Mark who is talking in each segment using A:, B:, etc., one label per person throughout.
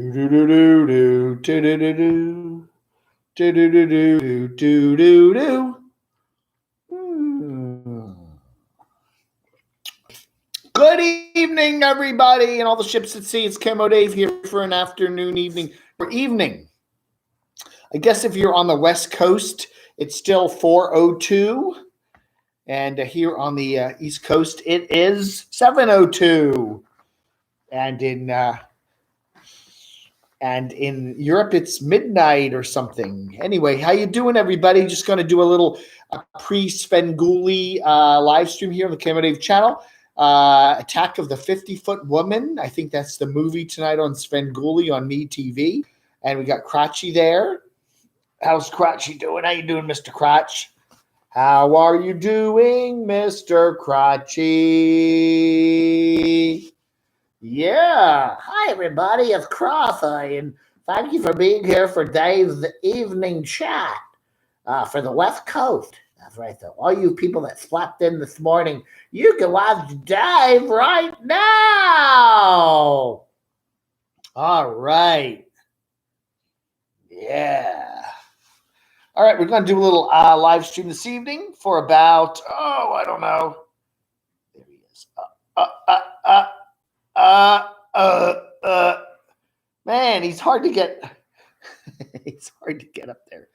A: Good evening, everybody, and all the ships at sea. It's CamoDAVE here for an afternoon, evening, or evening. I guess if you're on the West Coast, it's still 4:02, and here on the East Coast, it is 7:02, and in Europe, it's midnight or something. Anyway, how you doing, everybody? Just going to do a little pre-Svengoolie live stream here on the CamoDAVE channel. Attack of the 50-Foot Woman. I think that's the movie tonight on Svengoolie on Me TV. And we got Crotchy there. How's Crotchy doing? How you doing, Mr. Crotch? How are you doing, Mr. Crotchy? Yeah. Hi, everybody. It's Crotchy, and thank you for being here for Dave's evening chat for the West Coast. That's right, though. All you people that slept in this morning, you can watch Dave right now. All right. Yeah. All right, we're going to do a little live stream this evening for about, I don't know. There he is. Man, he's hard to get. He's hard to get up there.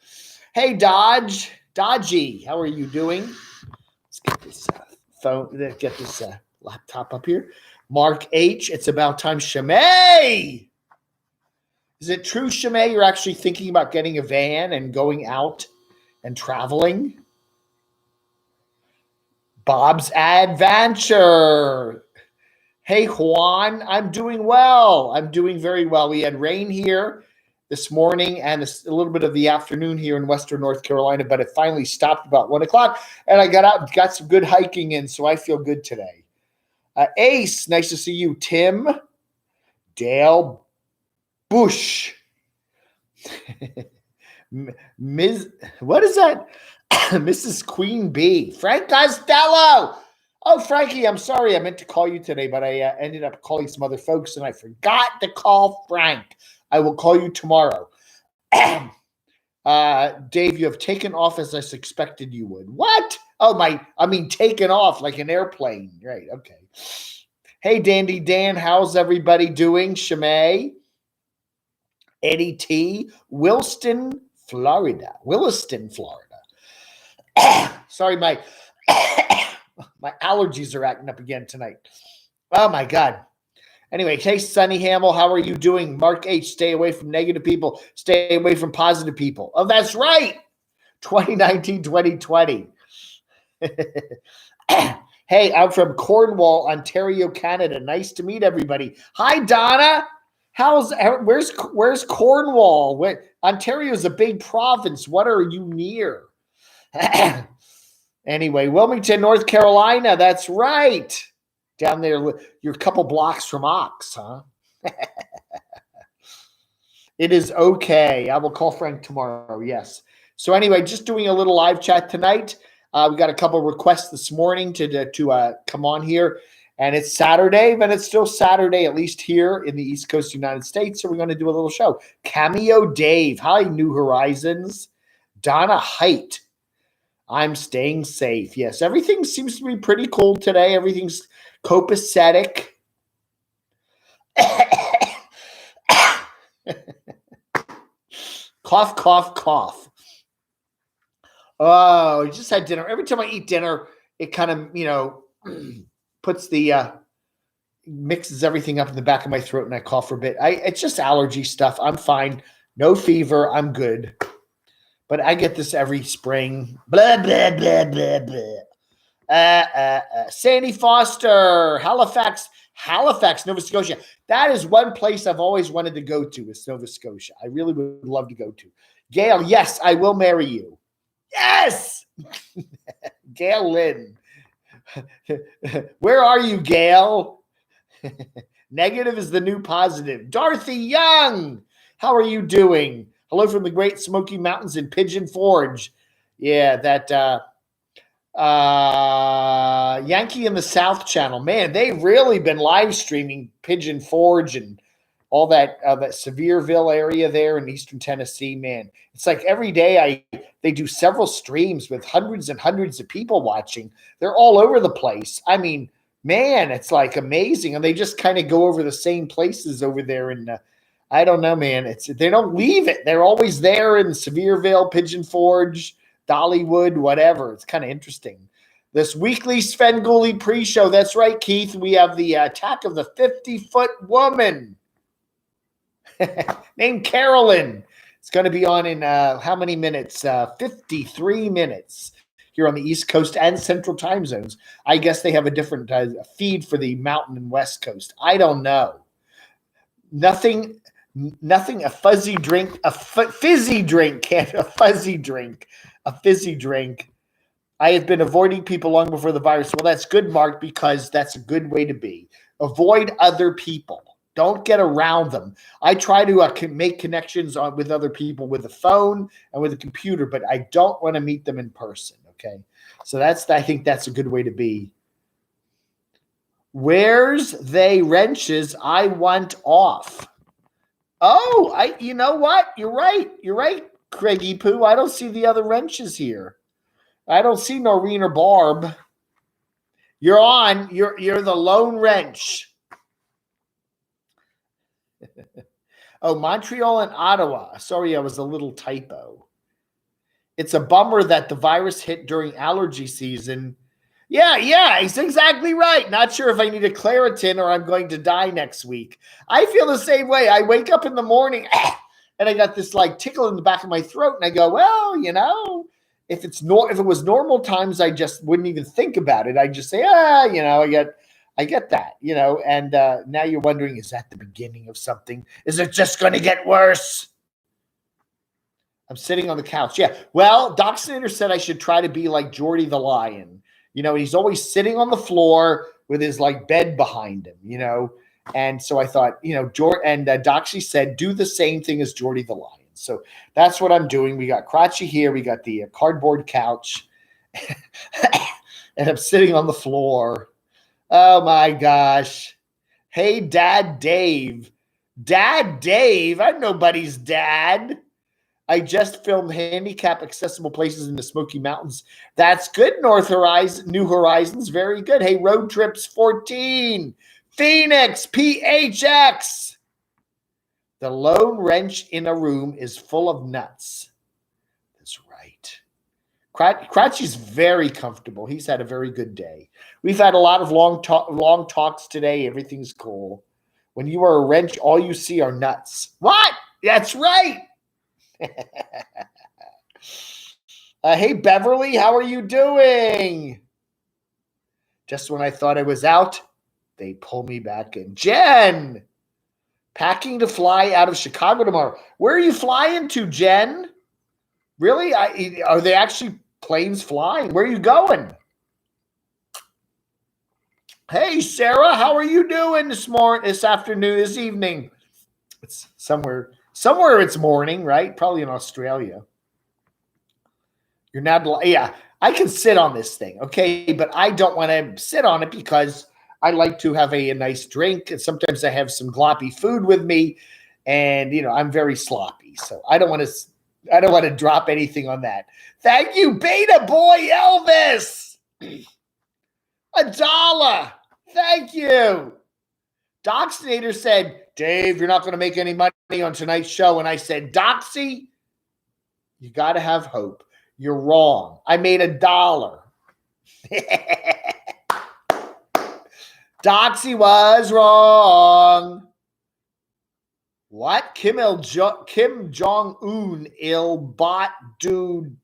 A: Hey, Dodgy, how are you doing? Let's get this get this laptop up here. Mark H, it's about time. Shimei! Is it true, Shimei, you're actually thinking about getting a van and going out and traveling? Bob's Adventure. Hey, Juan, I'm doing well. I'm doing very well. We had rain here this morning and a little bit of the afternoon here in Western North Carolina, but it finally stopped about 1 o'clock, and I got out and got some good hiking in, so I feel good today. Ace, nice to see you. Tim, Dale, Bush, Ms. What is that? Mrs. Queen Bee, Frank Costello. Oh, Frankie, I'm sorry. I meant to call you today, but I ended up calling some other folks, and I forgot to call Frank. I will call you tomorrow. Dave, you have taken off as I suspected you would. What? Oh, taken off like an airplane. Right, okay. Hey, Dandy Dan, how's everybody doing? Shimei, Eddie T, Williston, Florida. Sorry, my allergies are acting up again tonight. Oh, my God. Anyway, hey, Sonny Hamill, how are you doing? Mark H, stay away from negative people. Stay away from positive people. Oh, that's right. 2019, 2020. Hey, I'm from Cornwall, Ontario, Canada. Nice to meet everybody. Hi, Donna. Where's Cornwall? Ontario is a big province. What are you near? Anyway, Wilmington, North Carolina. That's right. Down there, you're a couple blocks from Ox, huh? It is okay. I will call Frank tomorrow, yes. So anyway, just doing a little live chat tonight. We got a couple requests this morning to come on here. And it's Saturday, but it's still Saturday, at least here in the East Coast of the United States. So we're going to do a little show. Cameo Dave. Hi, New Horizons. Donna Height. I'm staying safe. Yes, everything seems to be pretty cool today. Everything's copacetic. Cough, cough, cough. Oh, I just had dinner. Every time I eat dinner, it kind of, puts mixes everything up in the back of my throat and I cough for a bit. It's just allergy stuff. I'm fine. No fever. I'm good. But I get this every spring. Blah, blah, blah, blah, blah. Sandy Foster, Halifax, Nova Scotia. That is one place I've always wanted to go to, is Nova Scotia. I really would love to go to. Gail, yes, I will marry you. Yes! Gail Lynn. Where are you, Gail? Negative is the new positive. Dorothy Young, how are you doing? Hello from the Great Smoky Mountains in Pigeon Forge. Yeah, that Yankee in the South channel. Man, they've really been live streaming Pigeon Forge and all that Sevierville area there in eastern Tennessee, man. It's like every day they do several streams with hundreds and hundreds of people watching. They're all over the place. I mean, man, it's like amazing. And they just kind of go over the same places over there in I don't know, man. They don't leave it. They're always there in Sevierville, Pigeon Forge, Dollywood, whatever. It's kind of interesting. This weekly Svengoolie pre-show. That's right, Keith. We have the attack of the 50-foot woman named Carolyn. It's going to be on in how many minutes? 53 minutes here on the East Coast and Central time zones. I guess they have a different feed for the Mountain and West Coast. I don't know. Nothing, a fuzzy drink, a fizzy drink, a fuzzy drink, a fizzy drink. I have been avoiding people long before the virus. Well, that's good, Mark, because that's a good way to be. Avoid other people. Don't get around them. I try to make connections with other people with a phone and with a computer, but I don't want to meet them in person, okay? So I think that's a good way to be. Where's they wrenches I want off? Oh, you know what? You're right, Craigie Poo. I don't see the other wrenches here. I don't see Noreen or Barb. You're on. You're the lone wrench. Oh, Montreal and Ottawa. Sorry, I was a little typo. It's a bummer that the virus hit during allergy season. Yeah, he's exactly right. Not sure if I need a Claritin or I'm going to die next week. I feel the same way. I wake up in the morning and I got this like tickle in the back of my throat, and I go, well, you know. If it was normal times, I just wouldn't even think about it. I'd just say, you know, I get that, you know. And now you're wondering, is that the beginning of something? Is it just going to get worse? I'm sitting on the couch. Yeah. Well, Doc Snyder said I should try to be like Geordie the Lion. You know, he's always sitting on the floor with his like bed behind him, you know. And so I thought, you know, Doxy said, do the same thing as Geordie the Lion. So that's what I'm doing. We got Crotchy here. We got the cardboard couch. And I'm sitting on the floor. Oh, my gosh. Hey, Dad Dave. Dad Dave? I'm nobody's dad. I just filmed handicap accessible places in the Smoky Mountains. That's good, New Horizons. Very good. Hey, Road Trips 14. Phoenix, PHX. The lone wrench in a room is full of nuts. That's right. Crotchy's very comfortable. He's had a very good day. We've had a lot of long talks today. Everything's cool. When you are a wrench, all you see are nuts. What? That's right. Hey, Beverly, how are you doing? Just when I thought I was out, they pull me back in. Jen! Packing to fly out of Chicago tomorrow. Where are you flying to, Jen? Really? Are they actually planes flying? Where are you going? Hey, Sarah, how are you doing this afternoon, this evening? It's somewhere it's morning, right? Probably in Australia. You're not, yeah, I can sit on this thing, okay? But I don't want to sit on it because I like to have a nice drink, and sometimes I have some gloppy food with me, and you know I'm very sloppy, so I don't want to drop anything on that. Thank you, Beta Boy Elvis. $1. Thank you. Doc Snyder said, Dave, you're not going to make any money on tonight's show, and I said, Doxy, you got to have hope. You're wrong. I made $1. Doxy was wrong. What? Kim Jong-un bot dude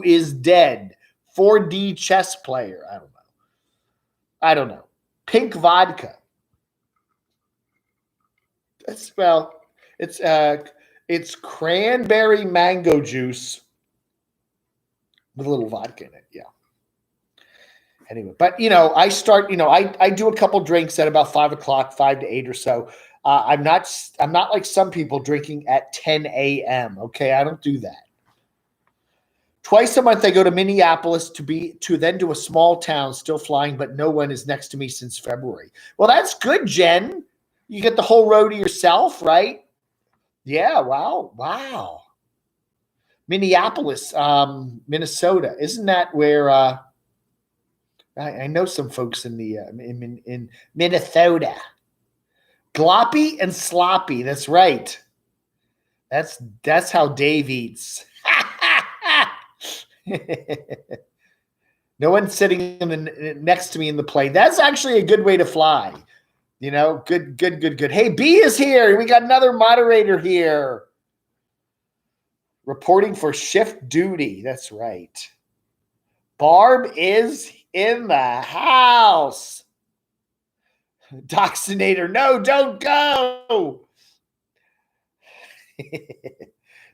A: is dead. 4D chess player. I don't know. Pink vodka. It's cranberry mango juice with a little vodka in it. Yeah. Anyway, but you know, I do a couple drinks at about 5 o'clock, 5 to 8 or so. I'm not like some people drinking at 10 a.m. Okay, I don't do that. Twice a month, I go to Minneapolis to then to a small town, still flying, but no one is next to me since February. Well, that's good, Jen. You get the whole row to yourself, right? Yeah, wow. Minneapolis, Minnesota. Isn't that where I know some folks in the in Minnesota. Gloppy and sloppy. That's right. That's how Dave eats. No one's sitting next to me in the plane. That's actually a good way to fly. You know, good. Hey, B is here. We got another moderator here. Reporting for shift duty. That's right. Barb is in the house. Doxinator, no, don't go.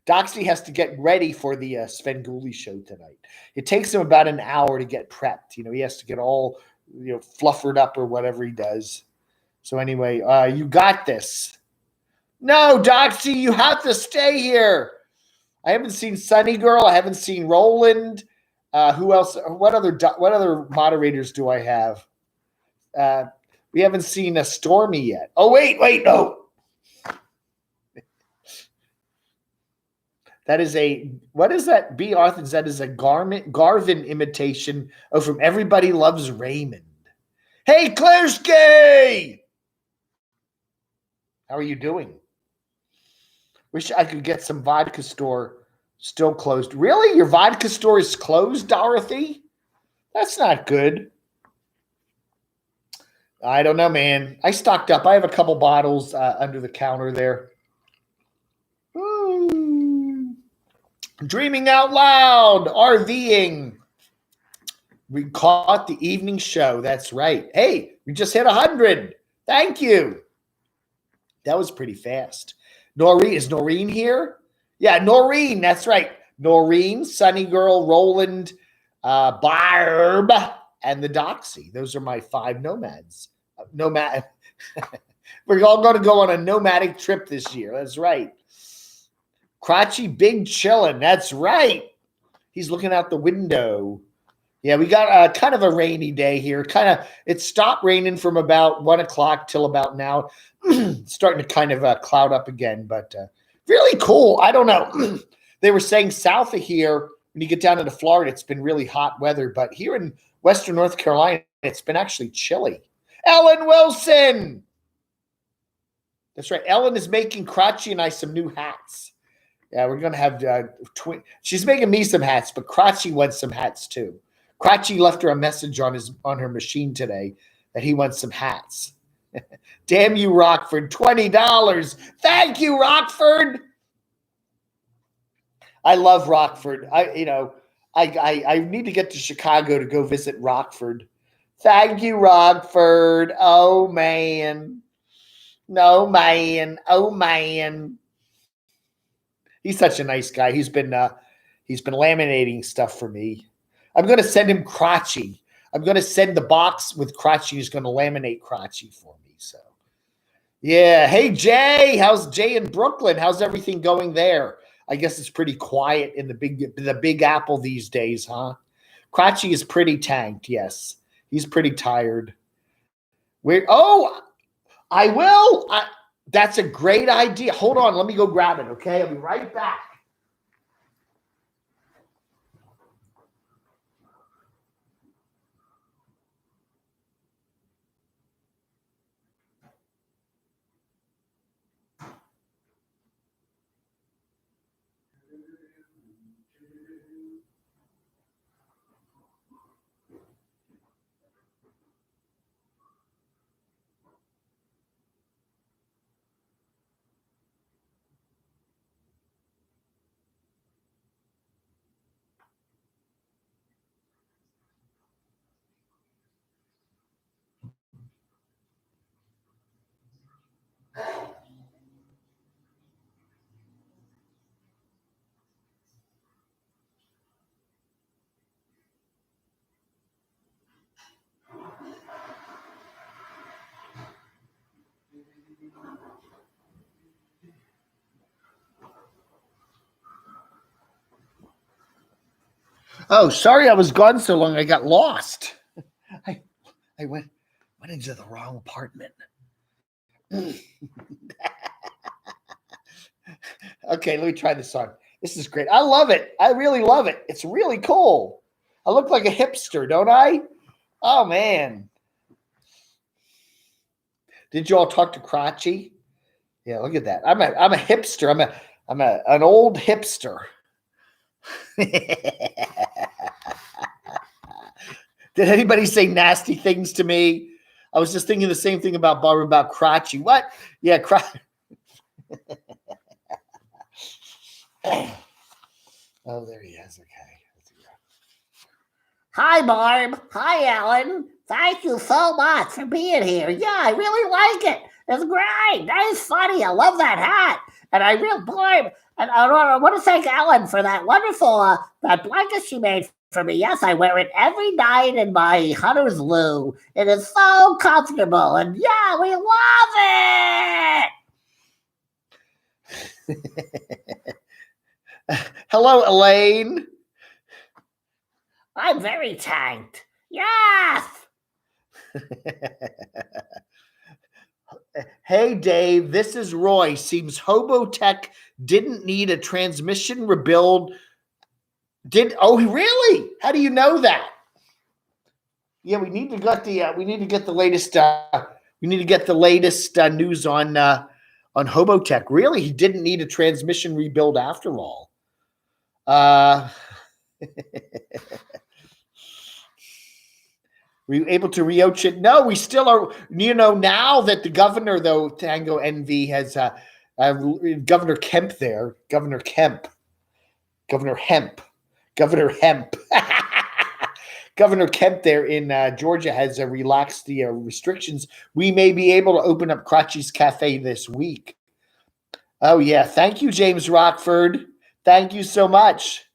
A: Doxy has to get ready for the Svengoolie show tonight. It takes him about an hour to get prepped. You know, he has to get all, fluffered up or whatever he does. So anyway, you got this. No, Doxy, you have to stay here. I haven't seen Sunny Girl. I haven't seen Roland. Who else? What other moderators do I have? We haven't seen a Stormy yet. Oh, wait, no. That is what is that? B. Arthur, that is a Garvin imitation from Everybody Loves Raymond. Hey, Klersky! How are you doing? Wish I could get some vodka store still closed. Really? Your vodka store is closed, Dorothy? That's not good. I don't know, man. I stocked up. I have a couple bottles under the counter there. Dreaming out loud, RVing. We caught the evening show. That's right. Hey, we just hit 100. Thank you. That was pretty fast. Noreen, is Noreen here? Yeah, Noreen. That's right. Noreen, Sunny Girl, Roland, Barb, and the Doxy. Those are my 5 nomads. Nomad. We're all going to go on a nomadic trip this year. That's right. Crotchy, big chillin'. That's right. He's looking out the window. Yeah, we got kind of a rainy day here. It stopped raining from about 1 o'clock till about now. Starting to kind of cloud up again, but really cool. I don't know. They were saying south of here, when you get down into Florida, it's been really hot weather, but here in Western North Carolina, it's been actually chilly. Ellen Wilson. That's right. Ellen is making Crotchy and I some new hats. Yeah, we're going to have she's making me some hats, but Crotchy wants some hats too. Crotchy left her a message on her machine today that he wants some hats. Damn you, Rockford, $20. Thank you, Rockford. I love Rockford. I need to get to Chicago to go visit Rockford. Thank you, Rockford. Oh man. No man. Oh man. He's such a nice guy. He's been laminating stuff for me. I'm going to send him Crotchy. I'm going to send the box with Crotchy. He's going to laminate Crotchy for me. So, yeah. Hey, Jay. How's Jay in Brooklyn? How's everything going there? I guess it's pretty quiet in the Big Apple these days, huh? Crotchy is pretty tanked. Yes, he's pretty tired. I will. That's a great idea. Hold on. Let me go grab it, okay? I'll be right back. Oh, sorry I was gone so long. I got lost. I went into the wrong apartment. Okay, let me try this on. This is great. I love it. I really love it. It's really cool. I look like a hipster, don't I? Oh man. Did you all talk to Crotchy? Yeah, look at that. I'm a hipster. I'm an old hipster. Did anybody say nasty things to me? I was just thinking the same thing about Barbara, about Crotchy. What? Yeah, Oh, there he is. Okay.
B: Hi, Barb. Hi, Ellen. Thank you so much for being here. Yeah, I really like it. It's great. That is funny. I love that hat. And I really, Barb, and I want to thank Ellen for that wonderful that blanket she made for me. Yes, I wear it every night in my hunter's loo. It is so comfortable. And yeah, we love it.
A: Hello, Elaine.
B: I'm very tanked. Yes.
A: Hey, Dave, this is Roy. Seems Hobotech didn't need a transmission rebuild. Oh, really? How do you know that? Yeah, we need to get the latest news on Hobotech. Really, he didn't need a transmission rebuild after all. Were you able to reoach it? No, we still are. Now that the governor, though, Tango NV has Governor Kemp there, Governor Hemp, Governor Kemp there in Georgia has relaxed the restrictions. We may be able to open up Crotchy's Cafe this week. Oh, yeah. Thank you, James Rockford. Thank you so much.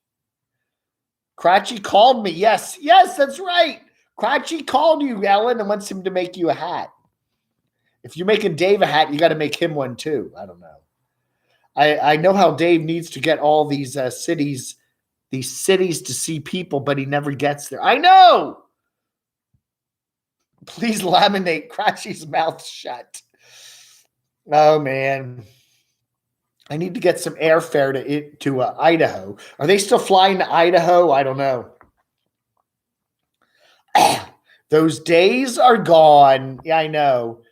A: Crotchy called me. Yes, that's right. Crotchy called you, Ellen, and wants him to make you a hat. If you're making Dave a hat, you got to make him one too. I don't know. I know how Dave needs to get all these cities to see people, but he never gets there. I know. Please laminate Crotchy's mouth shut. Oh man, I need to get some airfare to Idaho. Are they still flying to Idaho? I don't know. Those days are gone. Yeah, I know.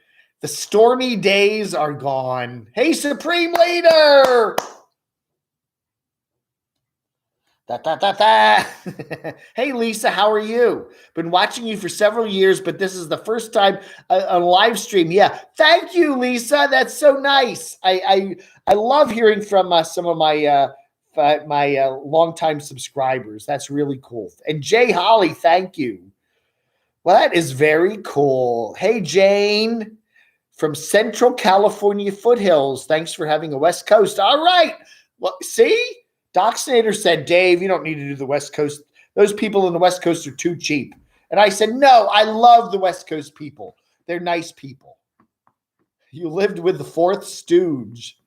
A: The stormy days are gone. Hey, Supreme Leader! Da, da, da, da. Hey, Lisa, how are you? Been watching you for several years, but this is the first time on live stream. Yeah, thank you, Lisa. That's so nice. I love hearing from some of my longtime subscribers. That's really cool. And Jay Holly, thank you. Well, that is very cool. Hey, Jane from Central California foothills. Thanks for having a West Coast. All right. Well, see? Doxinator said, Dave, you don't need to do the West Coast. Those people in the West Coast are too cheap. And I said, no, I love the West Coast people. They're nice people. You lived with the fourth stooge.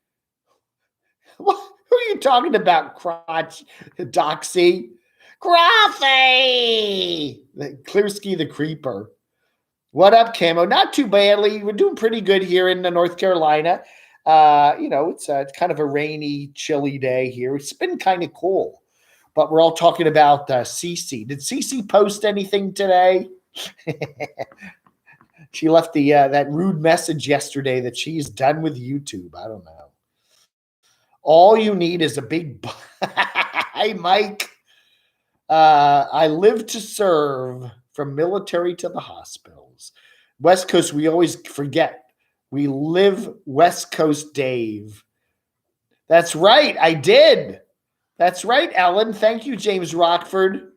A: What? Who are you talking about, Crotch? Doxy? Grothy! Clearski the Creeper. What up, Camo? Not too badly. We're doing pretty good here in North Carolina. It's kind of a rainy, chilly day here. It's been kind of cool. But we're all talking about Cece. Did Cece post anything today? She left that rude message yesterday that she's done with YouTube. I don't know. All you need is a big... Hey, Mike. I live to serve, from military to the hospitals. West Coast, we always forget. We live West Coast, Dave. That's right. I did. That's right, Ellen. Thank you, James Rockford.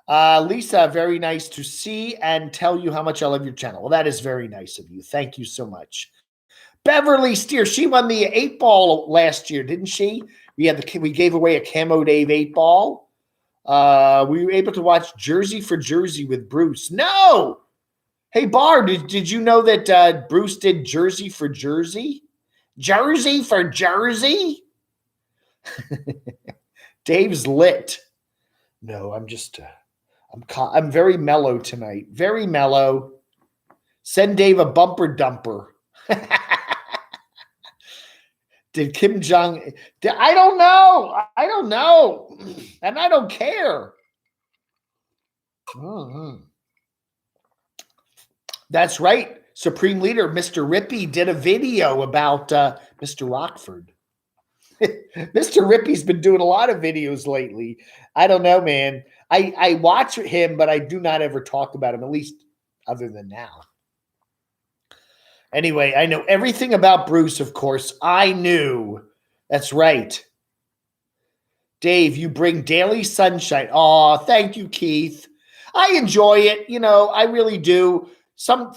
A: Lisa, very nice to see and tell you how much I love your channel. Well, that is very nice of you. Thank you so much. Beverly Steer, she won the 8-ball last year, didn't she? We gave away a camodave 8-ball. We were able to watch Jersey for Jersey with Bruce. No! Hey, Barb, did you know that Bruce did Jersey for Jersey? Jersey for Jersey? Dave's lit. No, I'm just, I'm very mellow tonight. Very mellow. Send Dave a bumper dumper. Did Kim Jong? I don't know. I don't know, and I don't care. Mm-hmm. That's right. Supreme Leader Mr. Rippey did a video about Mr. Rockford. Mr. Rippey's been doing a lot of videos lately. I don't know, man. I watch him, but I do not ever talk about him, at least other than now. Anyway, I know everything about Bruce, of course. I knew. That's right. Dave, you bring daily sunshine. Oh, thank you, Keith. I enjoy it. You know, I really do.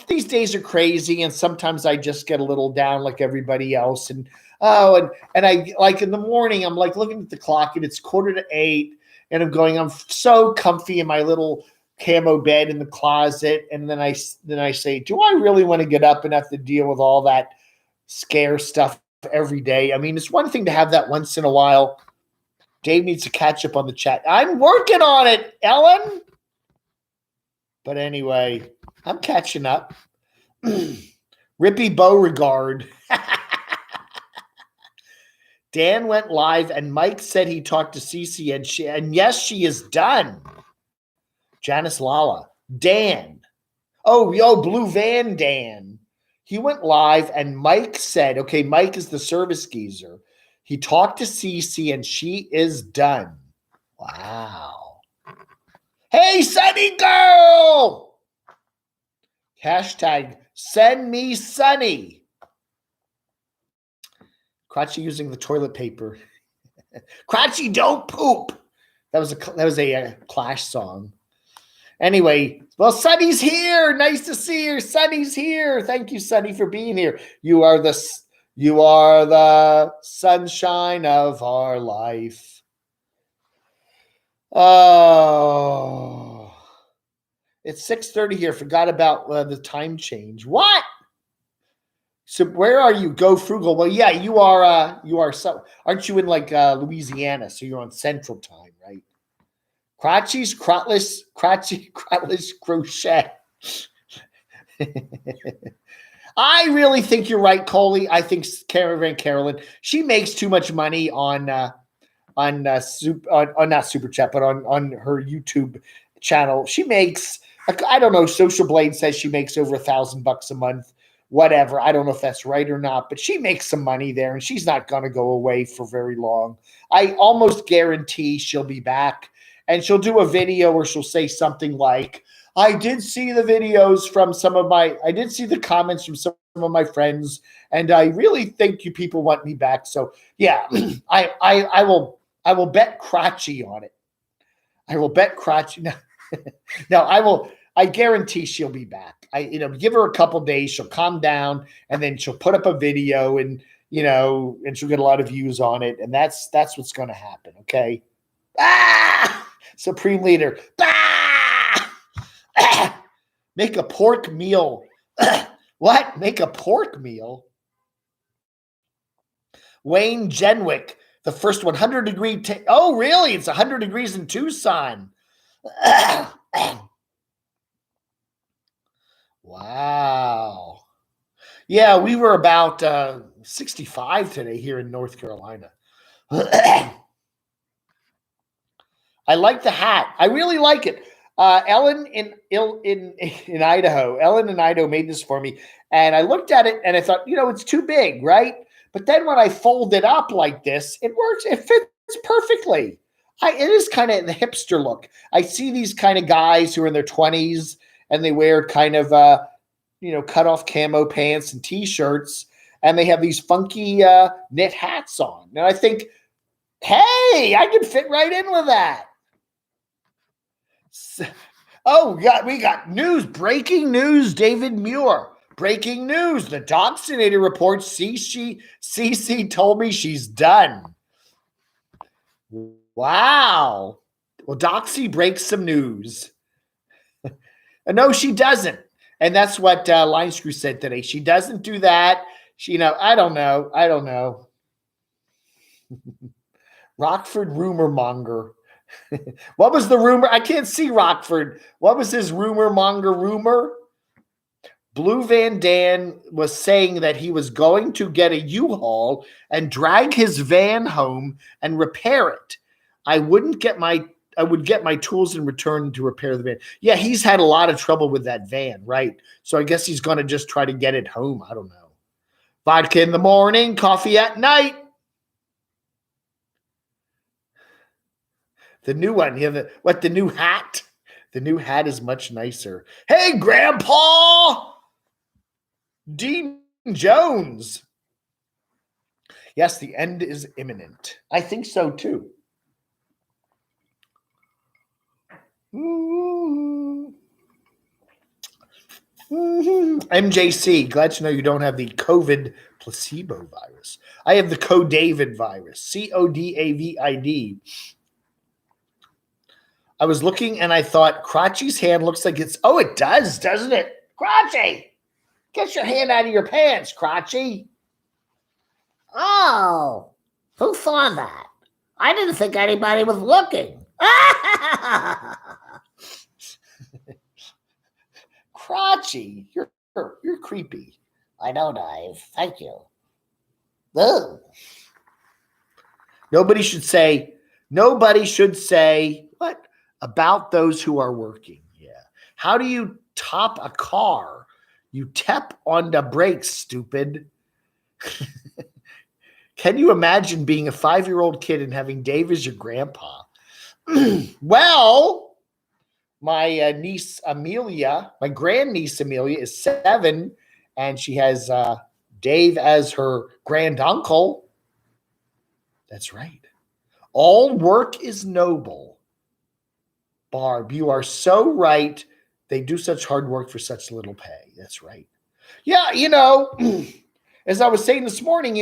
A: These days are crazy, and sometimes I just get a little down like everybody else. And I like in the morning, I'm like looking at the clock and it's 7:45, and I'm so comfy in my little camo bed in the closet. And then I say, do I really want to get up and have to deal with all that scare stuff every day? I mean, it's one thing to have that once in a while. Dave needs to catch up on the chat. I'm working on it, Ellen. But anyway, I'm catching up. Rippy Beauregard. Dan went live, and Mike said he talked to Cece, and yes, she is done. Janice Lala. Dan. Oh, Blue Van Dan. He went live, and Mike said, okay, Mike is the service geezer. He talked to Cece, and she is done. Wow. Hey, Sonny girl! Hashtag send me Sonny. Crotchy using the toilet paper. Crotchy, don't poop. That was a Clash song. Anyway, well, Sonny's here. Nice to see you. Sonny's here. Thank you, Sonny, for being here. You are the sunshine of our life. Oh, it's 6:30 here. Forgot about the time change. What? So where are you? Go frugal. Well, yeah, you are. So aren't you in like Louisiana? So you're on Central Time, right? Crotchy's Crotchless Crochet. I really think you're right, Coley. I think Carolyn. She makes too much money on not Super Chat, but on her YouTube channel. She makes, I don't know, Social Blade says she makes over $1,000 a month, whatever. I don't know if that's right or not, but she makes some money there, and she's not going to go away for very long. I almost guarantee she'll be back, and she'll do a video where she'll say something like, I did see the videos from I did see the comments from some of my friends, and I really think you people want me back. So yeah, I will bet Crotchy on it. I will bet Crotchy. No, I guarantee she'll be back. Give her a couple days. She'll calm down, and then she'll put up a video, and she'll get a lot of views on it. And that's what's going to happen. Okay. Supreme Leader. Make a pork meal. What? Make a pork meal? Wayne Jenwick. The first 100-degree. Oh, really? It's 100 degrees in Tucson. Wow. Yeah, we were about 65 today here in North Carolina. I like the hat. I really like it. Ellen in Idaho. Ellen in Idaho made this for me, and I looked at it and I thought, it's too big, right? But then when I fold it up like this, it works. It fits perfectly. It is kind of the hipster look. I see these kind of guys who are in their 20s and they wear kind of, cut off camo pants and T-shirts, and they have these funky knit hats on. And I think, hey, I can fit right in with that. We got news. Breaking news, David Muir. Breaking news. The Vaccinate reports Cece told me she's done. Wow. Well, Doxy breaks some news. No, she doesn't. And that's what Line Screw said today. She doesn't do that. I don't know. Rockford rumor monger. What was the rumor? I can't see Rockford. What was his rumor monger rumor? Blue Van Dan was saying that he was going to get a U-Haul and drag his van home and repair it. I would get my tools in return to repair the van. Yeah, he's had a lot of trouble with that van, right? So I guess he's going to just try to get it home. I don't know. Vodka in the morning, coffee at night. The new one, the new hat? The new hat is much nicer. Hey, Grandpa! Dean Jones. Yes, the end is imminent. I think so, too. MJC, glad to know you don't have the COVID placebo virus. I have the CoDavid virus, CODAVID. I was looking and I thought Crotchy's hand looks like it's, oh, it does, doesn't it? Crotchy, get your hand out of your pants, Crotchy.
B: Oh, who saw that? I didn't think anybody was looking.
A: Crotchy, you're creepy.
B: I know, Dave. Thank you. Ugh.
A: Nobody should say what about those who are working. Yeah. How do you top a car? You tap on the brakes, stupid. Can you imagine being a 5-year-old kid and having Dave as your grandpa? Well, my niece Amelia, my grandniece Amelia is 7, and she has Dave as her granduncle. That's right. All work is noble. Barb, you are so right. They do such hard work for such little pay. That's right. Yeah, as I was saying this morning,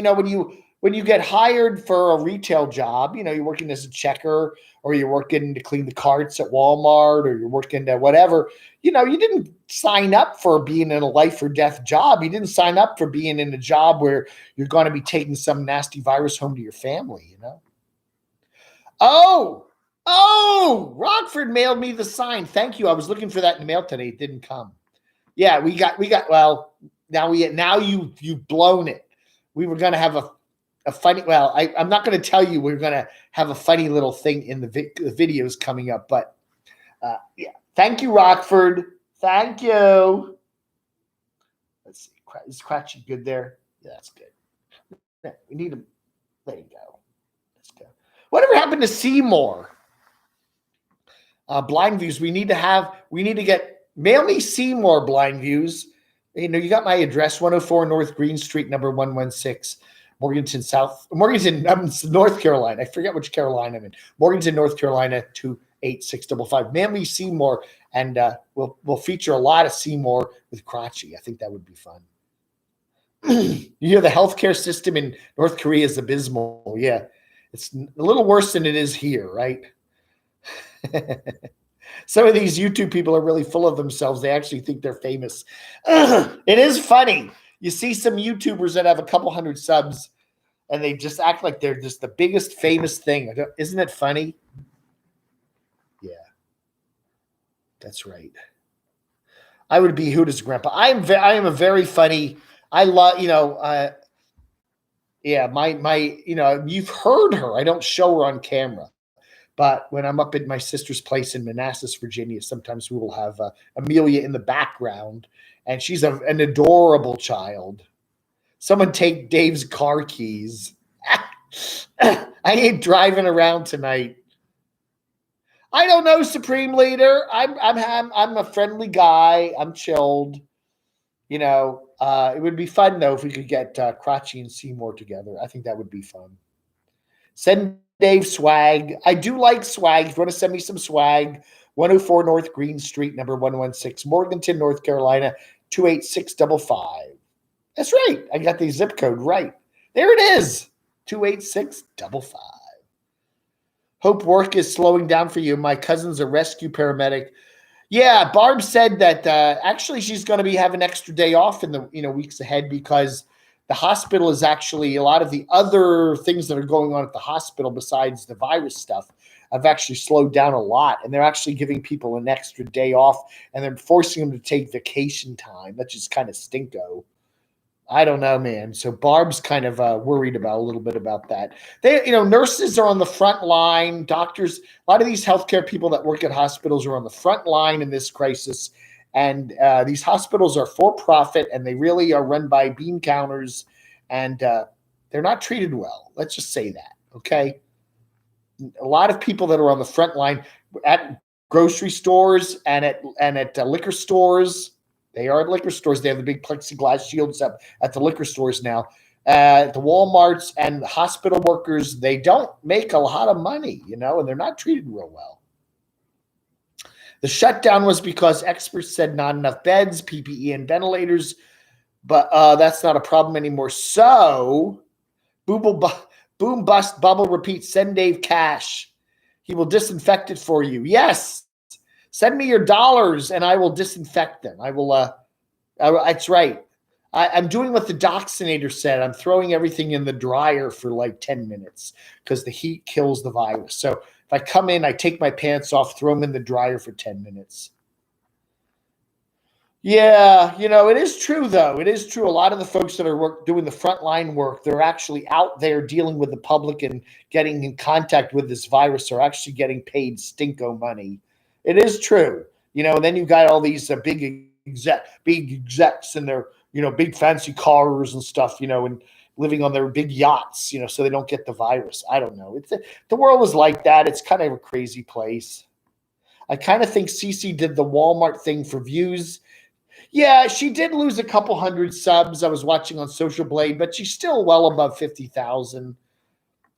A: when you get hired for a retail job, you're working as a checker, or you're working to clean the carts at Walmart, or you're working at whatever, you didn't sign up for being in a life or death job. You didn't sign up for being in a job where you're going to be taking some nasty virus home to your family, Oh, Rockford mailed me the sign. Thank you. I was looking for that in the mail today. It didn't come. Yeah, we got, well, now you've blown it. We were going to have a funny, well, I'm not going to tell you we're going to have a funny little thing in the videos coming up, but yeah. Thank you, Rockford. Thank you. Let's see. Is Crotchy good there? Yeah, that's good. Yeah, we need him. There you go. Let's go. Whatever happened to Seymour? Blind views. We need to get, mail me Seymour blind views. You got my address, 104 North Green Street, number 116. Morganton, North Carolina. I forget which Carolina I'm in. Morganton, North Carolina, 28655. Manly Seymour, and we'll feature a lot of Seymour with Crotchy. I think that would be fun. You hear the healthcare system in North Korea is abysmal. Yeah, it's a little worse than it is here, right? Some of these YouTube people are really full of themselves. They actually think they're famous. It is funny. You see some YouTubers that have a couple hundred subs, and they just act like they're just the biggest famous thing. Isn't it funny? Yeah, that's right. I would be Huda's grandpa. I am a very funny. I love, yeah, my, you've heard her. I don't show her on camera, but when I'm up at my sister's place in Manassas, Virginia, sometimes we will have Amelia in the background. And she's an adorable child. Someone take Dave's car keys. I ain't driving around tonight. I don't know, Supreme Leader. I'm a friendly guy. I'm chilled. It would be fun though if we could get Crotchy and Seymour together. I think that would be fun. Send Dave swag. I do like swag. If you want to send me some swag, 104 North Green Street, number 116, Morganton, North Carolina, 28655. That's right. I got the zip code right. There it is. 28655. Hope work is slowing down for you. My cousin's a rescue paramedic. Yeah, Barb said that actually she's going to be having an extra day off in the weeks ahead because the hospital is actually a lot of the other things that are going on at the hospital besides the virus stuff. have actually slowed down a lot, and they're actually giving people an extra day off, and they're forcing them to take vacation time. That's just kind of stinko. I don't know, man. So Barb's kind of worried about a little bit about that. Nurses are on the front line. Doctors, a lot of these healthcare people that work at hospitals are on the front line in this crisis. And these hospitals are for profit, and they really are run by bean counters, and they're not treated well. Let's just say that, okay? A lot of people that are on the front line at grocery stores and at liquor stores. They are at liquor stores. They have the big plexiglass shields up at the liquor stores now. The Walmarts and the hospital workers, they don't make a lot of money, and they're not treated real well. The shutdown was because experts said not enough beds, PPE, and ventilators, but that's not a problem anymore. So, boom, bust, bubble, repeat, send Dave cash. He will disinfect it for you. Yes. Send me your dollars and I will disinfect them. I will, that's right. I'm doing what the Vaccinate said. I'm throwing everything in the dryer for like 10 minutes because the heat kills the virus. So if I come in, I take my pants off, throw them in the dryer for 10 minutes. Yeah, it is true, though. It is true. A lot of the folks that are doing the frontline work, they're actually out there dealing with the public and getting in contact with this virus are actually getting paid stinko money. It is true, and then you got all these big execs in their, big fancy cars and stuff, and living on their big yachts, so they don't get the virus. I don't know. The world is like that. It's kind of a crazy place. I kind of think Cece did the Walmart thing for views. Yeah, she did lose a couple hundred subs. I was watching on Social Blade, but she's still well above 50,000.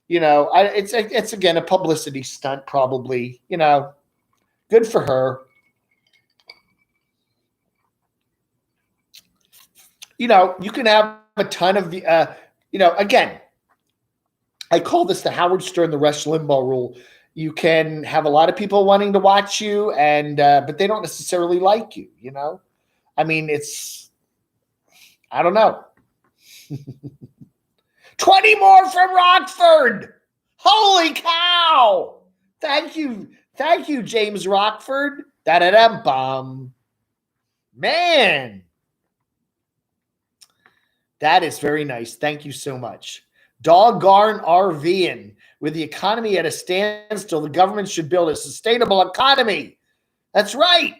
A: It's again a publicity stunt, probably. Good for her. You can have a ton of the, again, I call this the Howard Stern, the Rush Limbaugh rule. You can have a lot of people wanting to watch you, but they don't necessarily like you, I mean, I don't know. 20 more from Rockford. Holy cow. Thank you, James Rockford. Da-da-dum-bum. Man. That is very nice. Thank you so much. Doggone RVing. With the economy at a standstill, the government should build a sustainable economy. That's right.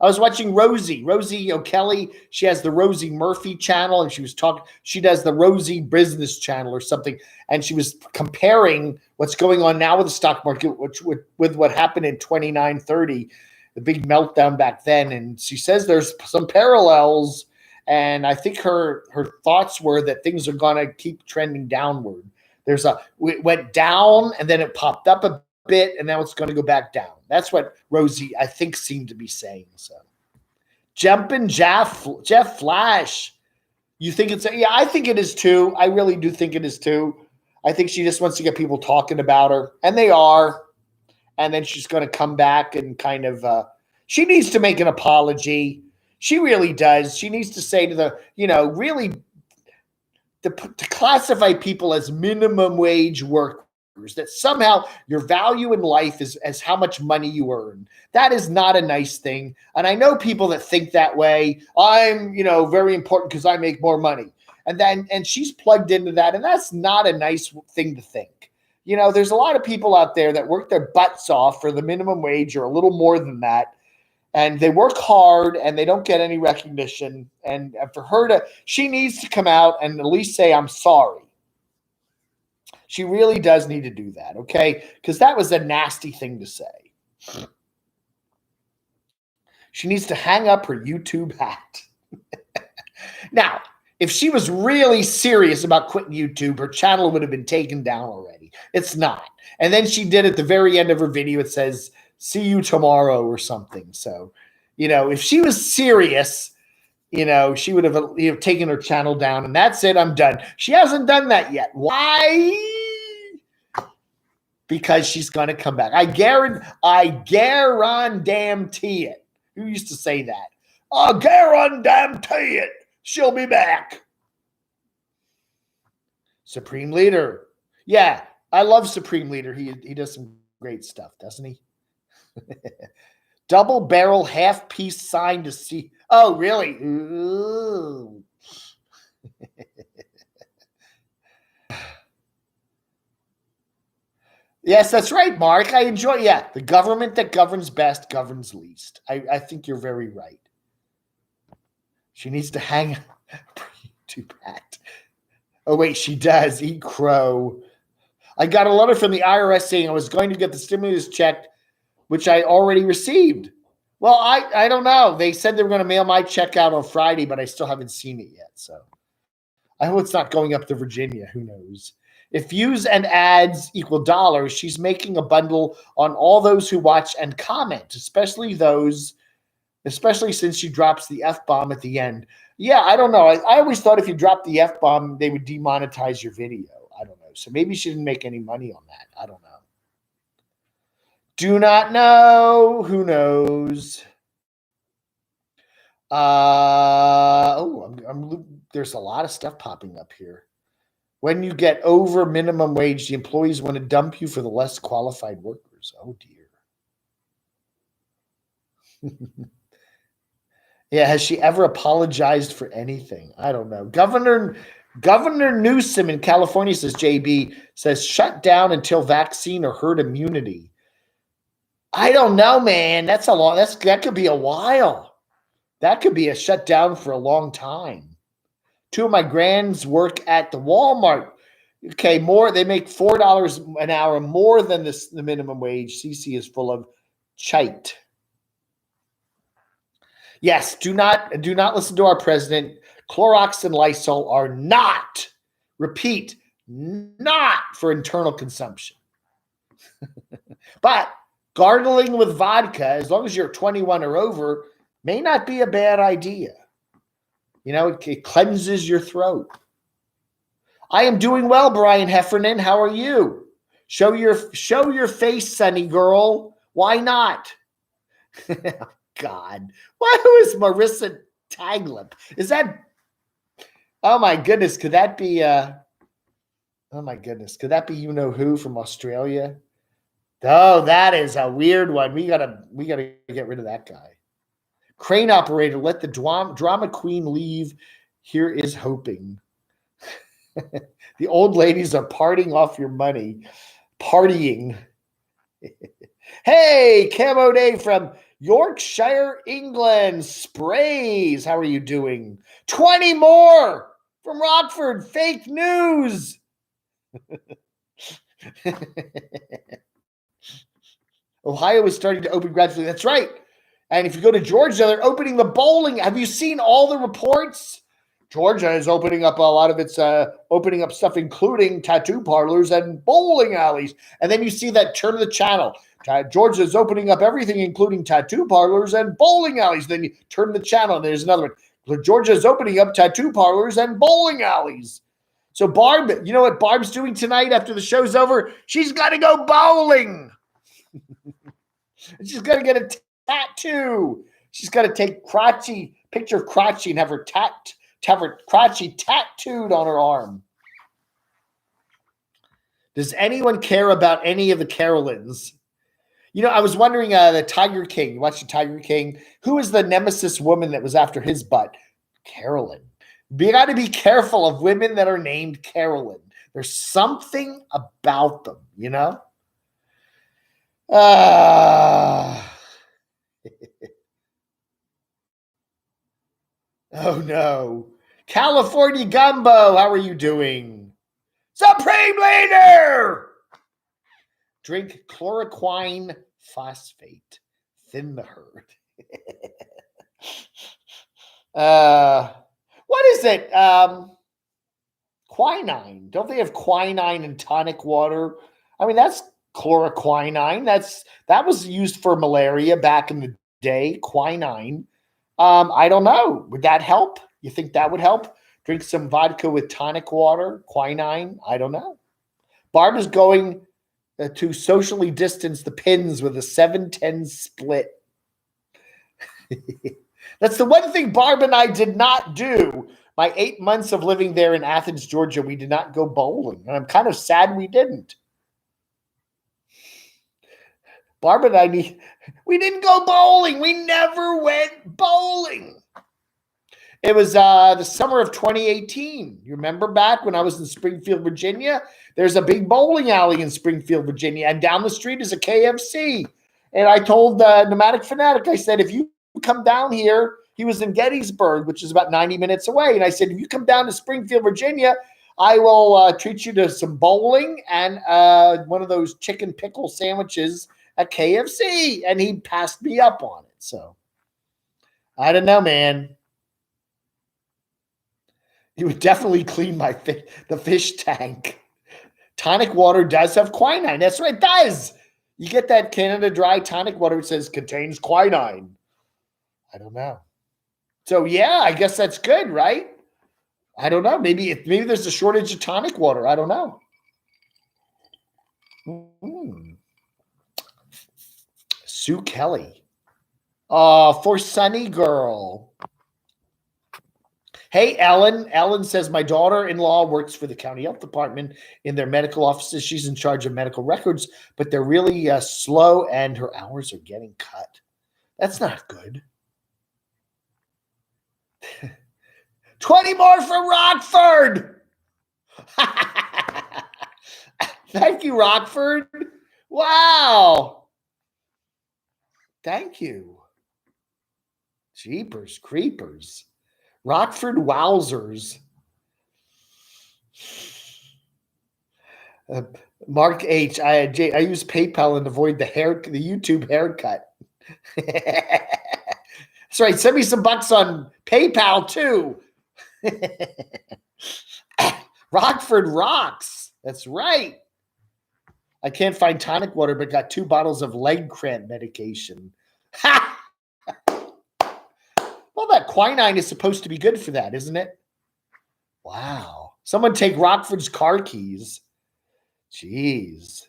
A: I was watching Rosie O'Kelly. She has the Rosie Murphy channel, and she does the Rosie Business channel or something. And she was comparing what's going on now with the stock market, with what happened in 29-30, the big meltdown back then. And she says there's some parallels. And I think her thoughts were that things are going to keep trending downward. It went down and then it popped up a bit, and now it's going to go back down. That's what Rosie, I think, seemed to be saying. So, Jumpin' Jeff Flash, you think it's? Yeah, I think it is too. I really do think it is too. I think she just wants to get people talking about her, and they are. And then she's going to come back and kind of. She needs to make an apology. She really does. She needs to say to the, really, to classify people as minimum wage workers, that somehow your value in life is as how much money you earn. That is not a nice thing. And I know people that think that way. I'm, very important because I make more money. And she's plugged into that. And that's not a nice thing to think. There's a lot of people out there that work their butts off for the minimum wage or a little more than that. And they work hard and they don't get any recognition. And for her she needs to come out and at least say, I'm sorry. She really does need to do that, okay? Because that was a nasty thing to say. She needs to hang up her YouTube hat. Now, if she was really serious about quitting YouTube, her channel would have been taken down already. It's not. And then she did at the very end of her video, it says, see you tomorrow or something. So, if she was serious, she would have taken her channel down and that's it. I'm done. She hasn't done that yet. Why? Because she's going to come back. I guarantee it. Who used to say that? I guarantee it. She'll be back. Supreme Leader. Yeah, I love Supreme Leader. He does some great stuff, doesn't he? Double barrel half piece sign to see. Oh, really? Ooh. Yes, that's right, Mark. I enjoy. Yeah, the government that governs best governs least. I think you're very right. She needs to hang. Too bad. Oh wait, she does eat crow. I got a letter from the IRS saying I was going to get the stimulus check, which I already received. Well, I don't know. They said they were going to mail my check out on Friday, but I still haven't seen it yet. So I hope it's not going up to Virginia. Who knows? If views and ads equal dollars, she's making a bundle on all those who watch and comment, especially since she drops the F-bomb at the end. Yeah, I don't know. I always thought if you dropped the F-bomb, they would demonetize your video. I don't know. So maybe she didn't make any money on that. I don't know. Do not know. Who knows? There's a lot of stuff popping up here. When you get over minimum wage, the employees want to dump you for the less qualified workers. Oh, dear. Yeah, has she ever apologized for anything? I don't know. Governor Newsom in California, says JB, says shut down until vaccine or herd immunity. I don't know, man. That could be a while. That could be a shutdown for a long time. Two of my grands work at the Walmart. Okay, they make $4 an hour more than the minimum wage. CC is full of shite. Yes, do not listen to our president. Clorox and Lysol are not, repeat, not for internal consumption. But gargling with vodka, as long as you're 21 or over, may not be a bad idea. It cleanses your throat. I am doing well, Brian Heffernan. How are you? Show your face, Sonny girl. Why not? God. Who is Marissa Taglip? Is that? Oh my goodness. Could that be? Could that be who from Australia? Oh, that is a weird one. We gotta get rid of that guy. Crane operator, let the drama queen leave. Here is hoping. The old ladies are partying off your money. Partying. Hey, camodave from Yorkshire, England. Sprays. How are you doing? 20 more from Rockford. Fake news. Ohio is starting to open gradually. That's right. And if you go to Georgia, they're opening the bowling. Have you seen all the reports? Georgia is opening up a lot of its opening up stuff, including tattoo parlors and bowling alleys. And then you see that turn of the channel. Georgia is opening up everything, including tattoo parlors and bowling alleys. Then you turn the channel, and there's another one. Georgia is opening up tattoo parlors and bowling alleys. So Barb, you know what Barb's doing tonight after the show's over? She's got to go bowling. She's got to get a tattoo. She's got to take Crotchy, picture of Crotchy, and have her Crotchy tattooed on her arm. Does anyone care about any of the Carolines? I was wondering, the Tiger King. You watched the Tiger King? Who is the nemesis woman that was after his butt? Carolyn. You got to be careful of women that are named Carolyn. There's something about them, Oh, no. California Gumbo, how are you doing? Supreme Leader! Drink chloroquine phosphate. Thin the herd. What is it? Quinine. Don't they have quinine in tonic water? I mean, that's chloroquine. That was used for malaria back in the day. Quinine. I don't know. Would that help? You think that would help? Drink some vodka with tonic water, quinine. I don't know. Barb is going to socially distance the pins with a 7-10 split. That's the one thing Barb and I did not do. My 8 months of living there in Athens, Georgia, we did not go bowling. And I'm kind of sad we didn't. Barbara and I we didn't go bowling. We never went bowling. It was the summer of 2018. You remember back when I was in Springfield, Virginia? There's a big bowling alley in Springfield, Virginia, and down the street is a KFC. And I told Nomadic Fanatic, I said, if you come down here, he was in Gettysburg, which is about 90 minutes away. And I said, if you come down to Springfield, Virginia, I will treat you to some bowling and one of those chicken pickle sandwiches at KFC. And he passed me up on it. So I don't know, man. You would definitely clean the fish tank. Tonic water does have quinine. That's right, it does. You get that Canada Dry tonic water, it says contains quinine. I don't know. So yeah, I guess that's good, right? I don't know. Maybe there's a shortage of tonic water. I don't know. Sue Kelly. For Sonny girl. Hey, Ellen. Ellen says, my daughter-in-law works for the county health department in their medical offices. She's in charge of medical records, but they're really slow and her hours are getting cut. That's not good. 20 more for Rockford. Thank you, Rockford. Wow. Thank you. Jeepers creepers. Rockford wowzers. Mark H. I use PayPal and avoid the YouTube haircut. That's right. Send me some bucks on PayPal too. Rockford rocks. That's right. I can't find tonic water, but got 2 bottles of leg cramp medication. Ha! Well, that quinine is supposed to be good for that, isn't it? Wow. Someone take Rockford's car keys. Jeez.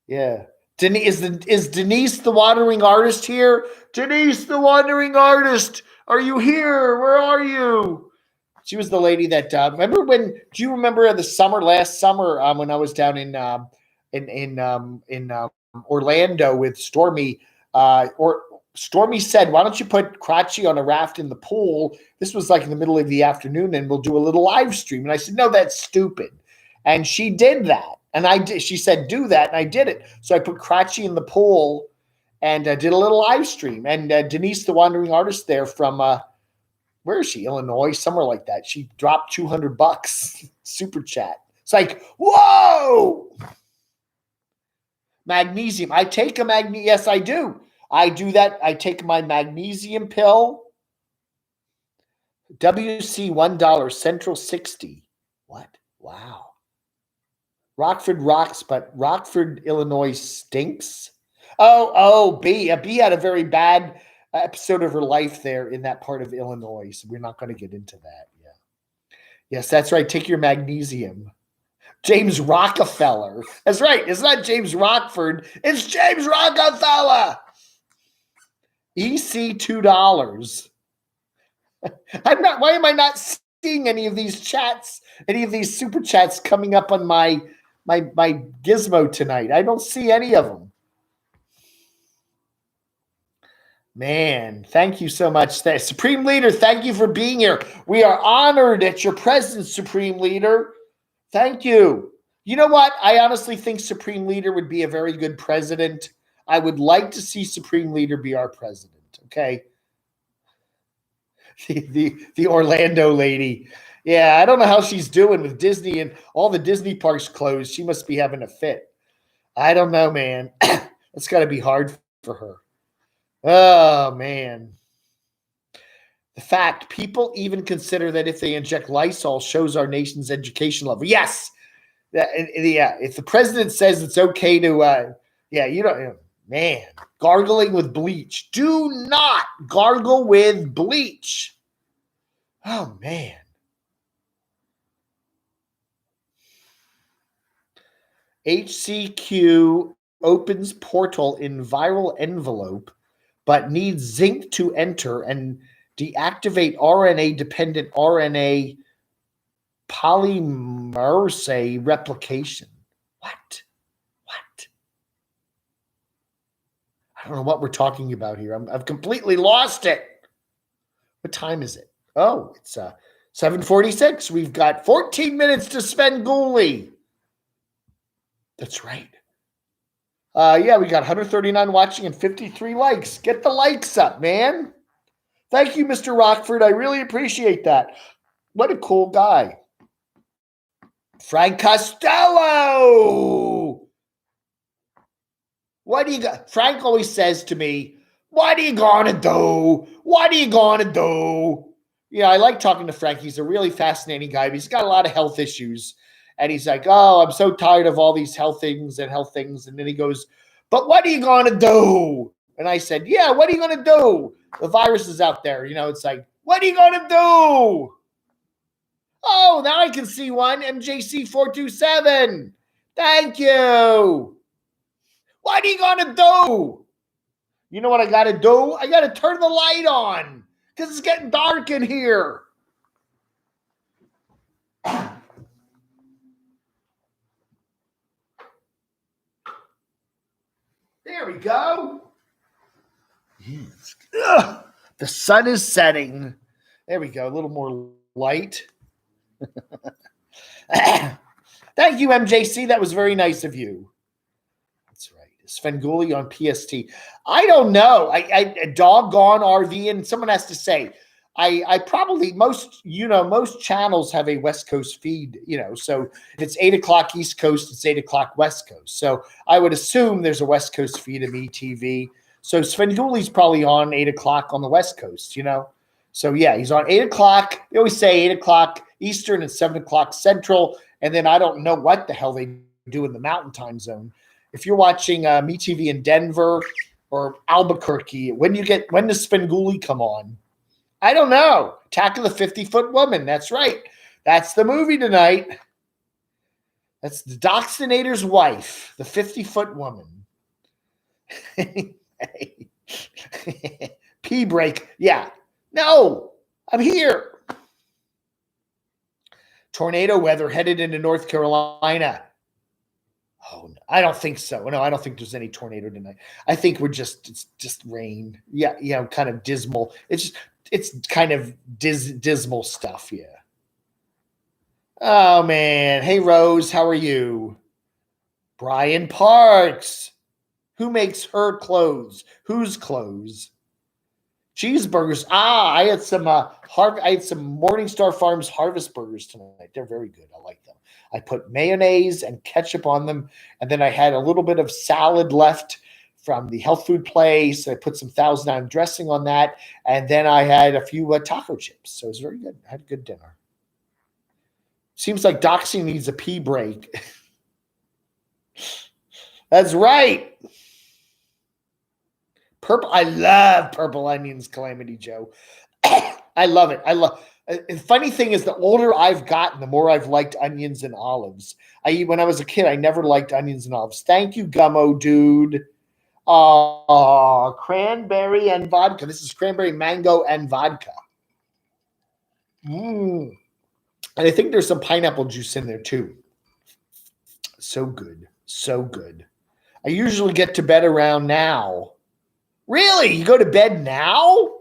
A: Yeah. Is Denise the wandering artist here? Denise the wandering artist. Are you here? Where are you? She was the lady that do you remember last summer when I was down in Orlando with Stormy Stormy said, why don't you put Crotchy on a raft in the pool? This was like in the middle of the afternoon and we'll do a little live stream. And I said, no, that's stupid. And she did that. And she said, do that. And I did it. So I put Crotchy in the pool and did a little live stream. And Denise, the wandering artist there from, where is she? Illinois, somewhere like that. She dropped $200 super chat. It's like, whoa! Magnesium. I take a magnesium. Yes, I do. I do that. I take my magnesium pill. WC $1, Central 60. What? Wow. Rockford rocks, but Rockford, Illinois stinks. Oh, B. B had a very bad episode of her life there in that part of Illinois. So we're not going to get into that. Yeah. Yes, that's right. Take your magnesium. James Rockefeller. That's right. It's not James Rockford. It's James Rockefeller. EC $2. Why am I not seeing any of these chats, any of these super chats coming up on my gizmo tonight? I don't see any of them. Man, thank you so much. Supreme Leader, thank you for being here. We are honored at your presence, Supreme Leader. Thank you. You know what? I honestly think Supreme Leader would be a very good president. I would like to see Supreme Leader be our president, okay? The Orlando lady. Yeah, I don't know how she's doing with Disney and all the Disney parks closed. She must be having a fit. I don't know, man. It's got to be hard for her. Oh, man. The fact people even consider that if they inject Lysol shows our nation's education level. Yes. Yeah. If the president says it's okay to, man, gargling with bleach. Do not gargle with bleach. Oh, man. HCQ opens portal in viral envelope, but needs zinc to enter and deactivate RNA-dependent RNA polymerase replication. What? I don't know what we're talking about here. I've completely lost it. What time is it? Oh, it's 7:46. We've got 14 minutes to spend Ghoulie. That's right. Yeah, we got 139 watching and 53 likes. Get the likes up, man. Thank you, Mr. Rockford. I really appreciate that. What a cool guy. Frank Costello. What do you got? Frank always says to me, what are you gonna do? What are you gonna do? You know, I like talking to Frank. He's a really fascinating guy, but he's got a lot of health issues. And he's like, oh, I'm so tired of all these health things. And then he goes, but what are you gonna do? And I said, yeah, what are you gonna do? The virus is out there. You know, it's like, what are you gonna do? Oh, now I can see one. MJC427. Thank you. What are you gonna do? You know what I gotta do? I gotta turn the light on because it's getting dark in here. There we go. Yes. Ugh. The sun is setting. There we go. A little more light. Thank you, MJC. That was very nice of you. That's right. Svengoolie on PST. I don't know. I doggone RV, and someone has to say, I probably most channels have a West Coast feed, so it's 8 o'clock East Coast, it's 8 o'clock West Coast. So I would assume there's a West Coast feed of MeTV. So Svengoolie's probably on 8 o'clock on the West Coast, So yeah, he's on 8 o'clock. They always say 8 o'clock Eastern and 7 o'clock Central. And then I don't know what the hell they do in the Mountain Time Zone. If you're watching MeTV in Denver or Albuquerque, when does Svengoolie come on? I don't know. Attack of the 50-Foot Woman. That's right. That's the movie tonight. That's the Doxinator's wife, the 50-Foot Woman. Pee break. Yeah. No, I'm here. Tornado weather headed into North Carolina. Oh, no, I don't think so. No, I don't think there's any tornado tonight. I think it's just rain. Yeah, kind of dismal. It's kind of dismal stuff. Yeah. Oh man. Hey Rose, how are you? Brian Parks. Who makes her clothes? Whose clothes? Cheeseburgers. I had some Morningstar Farms Harvest burgers tonight. They're very good. I like them. I put mayonnaise and ketchup on them, and then I had a little bit of salad left from the health food place. I put some Thousand Island dressing on that, and then I had a few taco chips. So it was very good. I had a good dinner. Seems like Doxy needs a pee break. That's right. Purple. I love purple onions, Calamity Joe. I love it. The funny thing is, the older I've gotten, the more I've liked onions and olives. When I was a kid, I never liked onions and olives. Thank you, Gummo, dude. Cranberry and vodka. This is cranberry, mango, and vodka. And I think there's some pineapple juice in there, too. So good. So good. I usually get to bed around now. Really? You go to bed now?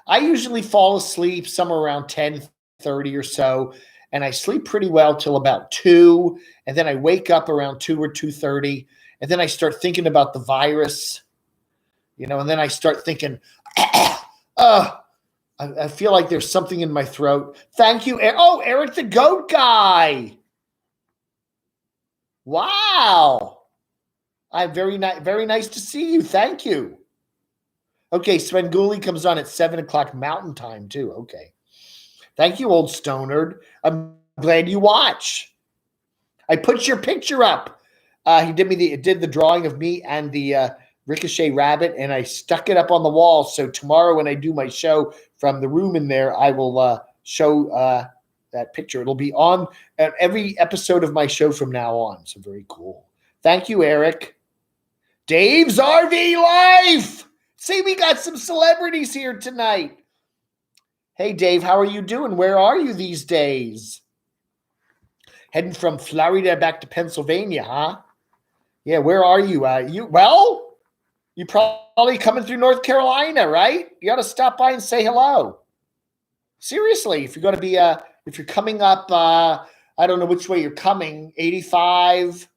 A: I usually fall asleep somewhere around 10:30 or so, and I sleep pretty well till about 2, and then I wake up around 2 or 2:30, and then I start thinking about the virus, and then I start thinking, I feel like there's something in my throat. Thank you. Oh, Eric the Goat Guy. Wow. Very nice to see you. Thank you. Okay, Svengoolie comes on at 7 o'clock Mountain Time, too. Okay. Thank you, old stonerd. I'm glad you watch. I put your picture up. He did the drawing of me and the Ricochet Rabbit, and I stuck it up on the wall. So tomorrow when I do my show from the room in there, I will show that picture. It'll be on every episode of my show from now on. So very cool. Thank you, Eric. Dave's RV Life. See, we got some celebrities here tonight. Hey, Dave, how are you doing? Where are you these days? Heading from Florida back to Pennsylvania, huh? Yeah, where are you? You probably coming through North Carolina, right? You got to stop by and say hello. Seriously, if you're going to be if you're coming up, I don't know which way you're coming. 85.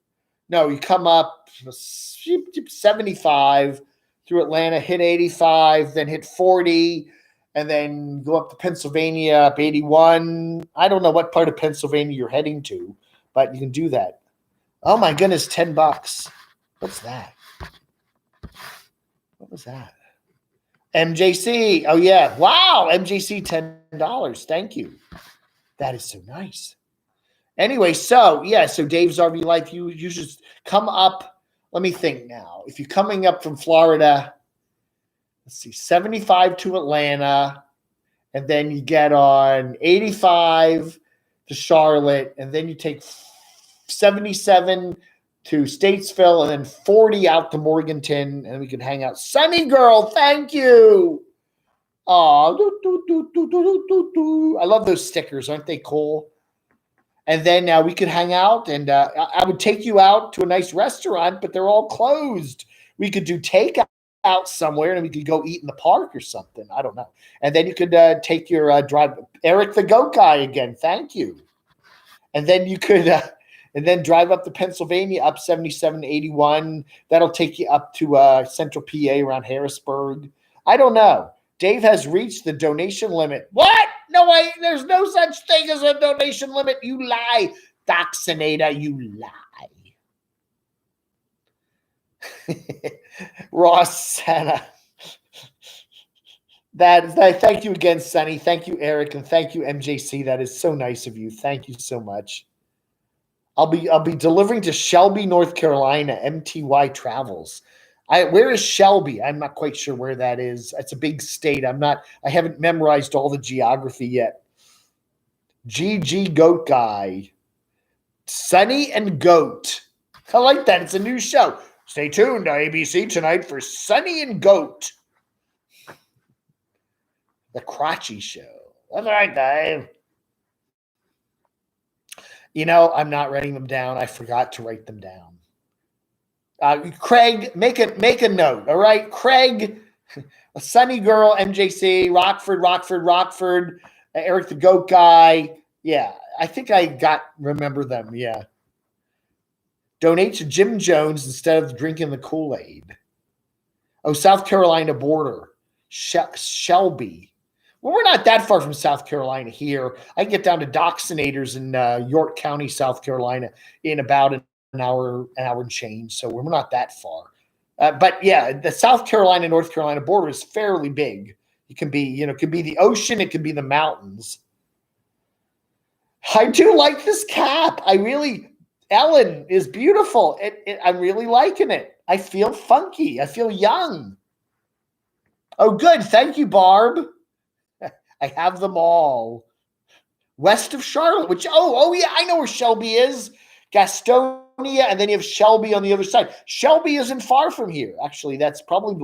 A: No, you come up 75 through Atlanta, hit 85, then hit 40, and then go up to Pennsylvania, up 81. I don't know what part of Pennsylvania you're heading to, but you can do that. Oh my goodness, $10. What's that? What was that? MJC. Oh yeah. Wow. MJC $10. Thank you. That is so nice. Anyway, so Dave's RV Life, you should come up. Let me think now. If you're coming up from Florida, let's see, 75 to Atlanta, and then you get on 85 to Charlotte, and then you take 77 to Statesville, and then 40 out to Morganton, and we can hang out. Sunny girl, thank you. Oh, I love those stickers. Aren't they cool? And then we could hang out, and I would take you out to a nice restaurant, but they're all closed. We could do takeout somewhere, and we could go eat in the park or something. I don't know. And then you could take your drive. Eric the Goat Guy again. Thank you. And then you could and then drive up to Pennsylvania, up 77, 81. That'll take you up to Central PA around Harrisburg. I don't know. Dave has reached the donation limit. What? No way. There's no such thing as a donation limit. You lie. Vaccinate, you lie. Ross Santa. Thank you again, Sonny. Thank you, Eric, and thank you, MJC. That is so nice of you. Thank you so much. I'll be delivering to Shelby, North Carolina, MTY Travels. Where is Shelby? I'm not quite sure where that is. It's a big state. I haven't memorized all the geography yet. GG Goat Guy. Sonny and Goat. I like that. It's a new show. Stay tuned to ABC tonight for Sonny and Goat. The Crotchy Show. That's right, Dave. I'm not writing them down. I forgot to write them down. Craig, make a note, all right? Craig, a Sunny Girl, MJC, Rockford, Eric the Goat Guy. Yeah, I think I remember them, yeah. Donate to Jim Jones instead of drinking the Kool-Aid. Oh, South Carolina border. Shelby. Well, we're not that far from South Carolina here. I can get down to Vaccinators in York County, South Carolina in about an hour and change. So we're not that far. But yeah, the South Carolina, North Carolina border is fairly big. It can be, it could be the ocean. It could be the mountains. I do like this cap. Ellen is beautiful. I'm really liking it. I feel funky. I feel young. Oh, good. Thank you, Barb. I have them all. West of Charlotte, which, yeah, I know where Shelby is. Gastonia, and then you have Shelby on the other side. Shelby isn't far from here. Actually, that's probably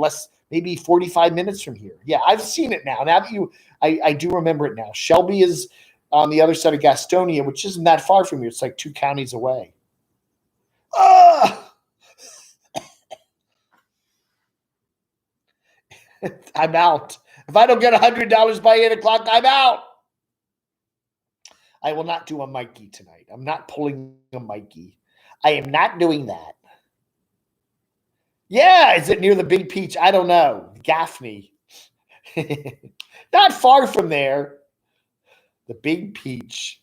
A: maybe 45 minutes from here. Yeah, I've seen it now. Now that I do remember it now. Shelby is on the other side of Gastonia, which isn't that far from here. It's like 2 counties away. I'm out. If I don't get $100 by 8 o'clock, I'm out. I will not do a Mikey tonight. I'm not pulling a Mikey. I am not doing that. Yeah, is it near the Big Peach? I don't know. Gaffney. Not far from there. The Big Peach.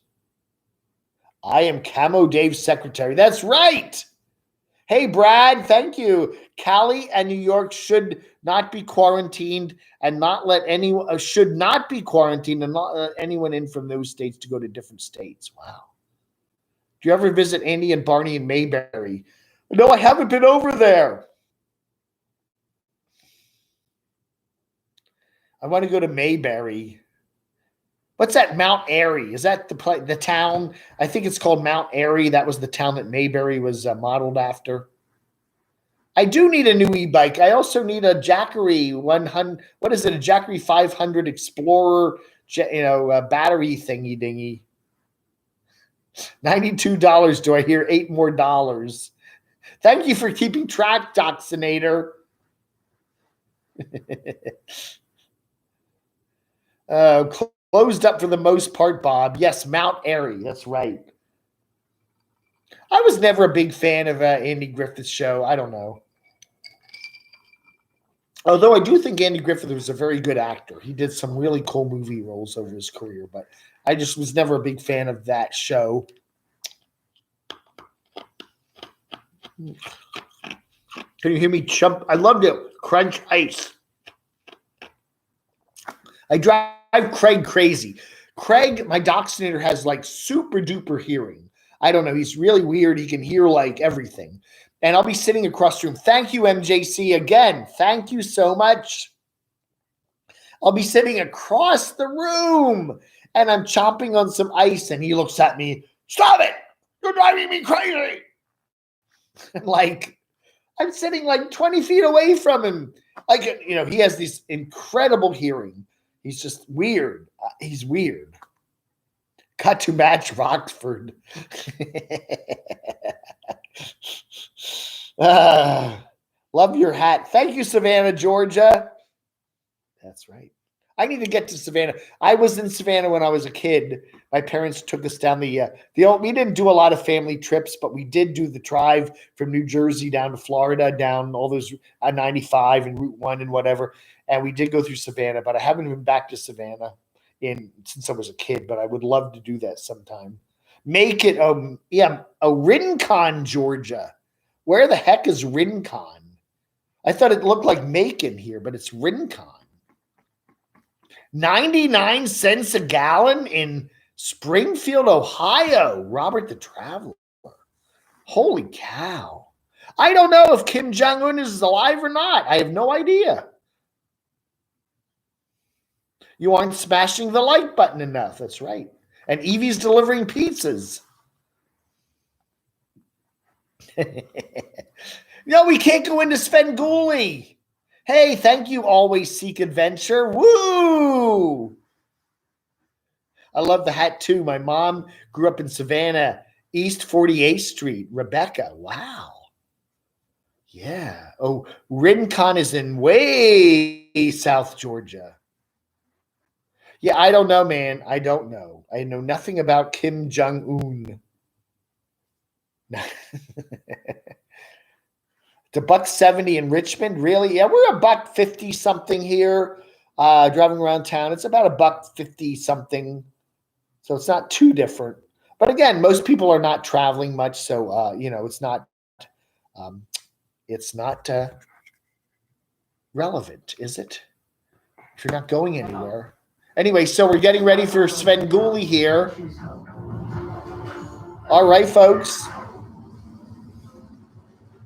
A: I am Camo Dave's secretary. That's right. Hey, Brad, thank you. Cali and New York should not be quarantined and not let anyone in from those states to go to different states. Wow. Do you ever visit Andy and Barney in Mayberry? No, I haven't been over there. I want to go to Mayberry. What's that? Mount Airy? Is that the town? I think it's called Mount Airy. That was the town that Mayberry was modeled after. I do need a new e-bike. I also need a Jackery 100. What is it? A Jackery 500 Explorer, battery thingy dingy. $92. Do I hear $8 more? Thank you for keeping track, Doxinator. Closed up for the most part, Bob. Yes, Mount Airy. That's right. I was never a big fan of Andy Griffith's show. I don't know. Although I do think Andy Griffith was a very good actor. He did some really cool movie roles over his career, but I just was never a big fan of that show. Can you hear me chump? I loved it. Crunch ice. I drive Craig crazy. Craig, my Doxinator, has like super duper hearing. I don't know. He's really weird. He can hear like everything. And I'll be sitting across the room. Thank you, MJC. Again, thank you so much. I'll be sitting across the room and I'm chomping on some ice and he looks at me. Stop it. You're driving me crazy. Like, I'm sitting like 20 feet away from him. Like, he has this incredible hearing. He's just weird. He's weird. Cut to match Rockford. Love your hat. Thank you, Savannah, Georgia. That's right. I need to get to Savannah. I was in Savannah when I was a kid. My parents took us down we didn't do a lot of family trips, but we did do the drive from New Jersey down to Florida, down all those 95 and Route 1 and whatever. And we did go through Savannah, but I haven't been back to Savannah since I was a kid, but I would love to do that sometime. Make it, Rincon, Georgia. Where the heck is Rincon? I thought it looked like Macon here, but it's Rincon. 99 cents a gallon in Springfield, Ohio. Robert the Traveler. Holy cow. I don't know if Kim Jong-un is alive or not. I have no idea. You aren't smashing the like button enough. That's right. And Evie's delivering pizzas. No, we can't go into Svengoolie. Hey, thank you, Always Seek Adventure. Woo! I love the hat, too. My mom grew up in Savannah, East 48th Street. Rebecca, wow. Yeah. Oh, Rincon is in way South Georgia. Yeah, I don't know, man. I don't know. I know nothing about Kim Jong-un. The $1.70 in Richmond, really? Yeah, we're $1.50 something here. Driving around town, it's about $1.50 something. So it's not too different. But again, most people are not traveling much, so it's not relevant, is it? If you're not going anywhere. Anyway, so we're getting ready for Svengoolie here. All right, folks.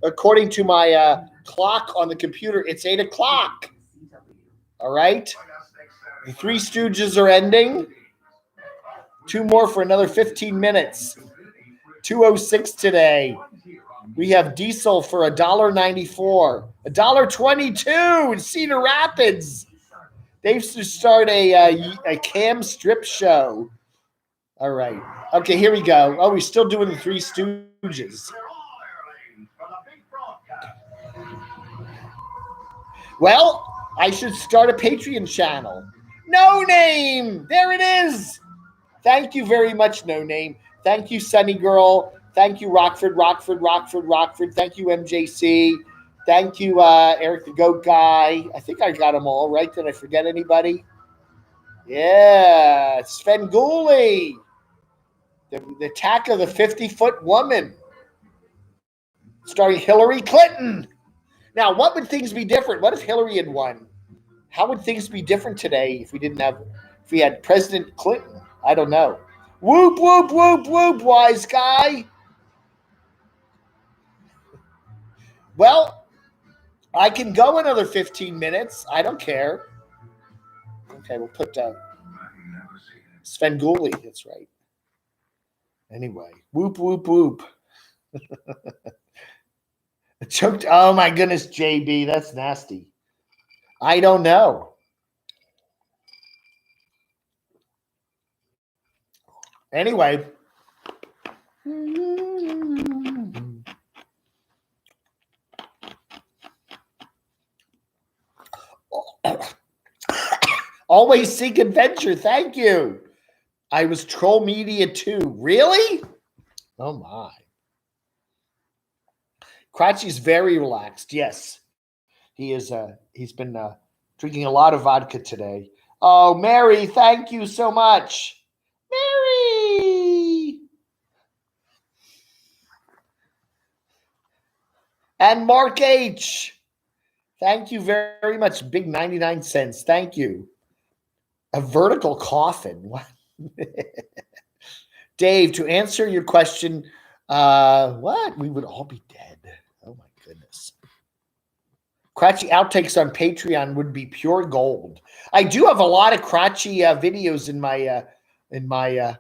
A: According to my clock on the computer, it's 8 o'clock. All right. The Three Stooges are ending. 2 more for another 15 minutes. 2:06 today. We have diesel for $1.94. $1.22 in Cedar Rapids. They used to start a cam strip show. All right. Okay, here we go. Oh, we're still doing the Three Stooges. Well, I should start a Patreon channel. No Name. There it is. Thank you very much, No Name. Thank you, Sunny Girl. Thank you, Rockford. Thank you, MJC. Thank you, Eric the Goat Guy. I think I got them all right. Did I forget anybody? Yeah, Svengoolie. The Attack of the 50-Foot Woman. Starring Hillary Clinton. Now, what would things be different? What if Hillary had won? How would things be different today if we had President Clinton? I don't know. Whoop, whoop, whoop, whoop, wise guy. Well, I can go another 15 minutes. I don't care. Okay, we'll put Svengoolie. That's right. Anyway, whoop, whoop, whoop. Choked. Oh, my goodness, JB. That's nasty. I don't know. Anyway. Always seek adventure. Thank you. I was troll media too. Really? Oh my. Crotchy's very relaxed. Yes. He is he's been drinking a lot of vodka today. Oh, Mary, thank you so much. Mary. And Mark H. Thank you very much. Big 99 cents. Thank you. A vertical coffin. What? Dave, to answer your question, what? We would all be dead. Oh my goodness. Crotchy outtakes on Patreon would be pure gold. I do have a lot of Crotchy videos in my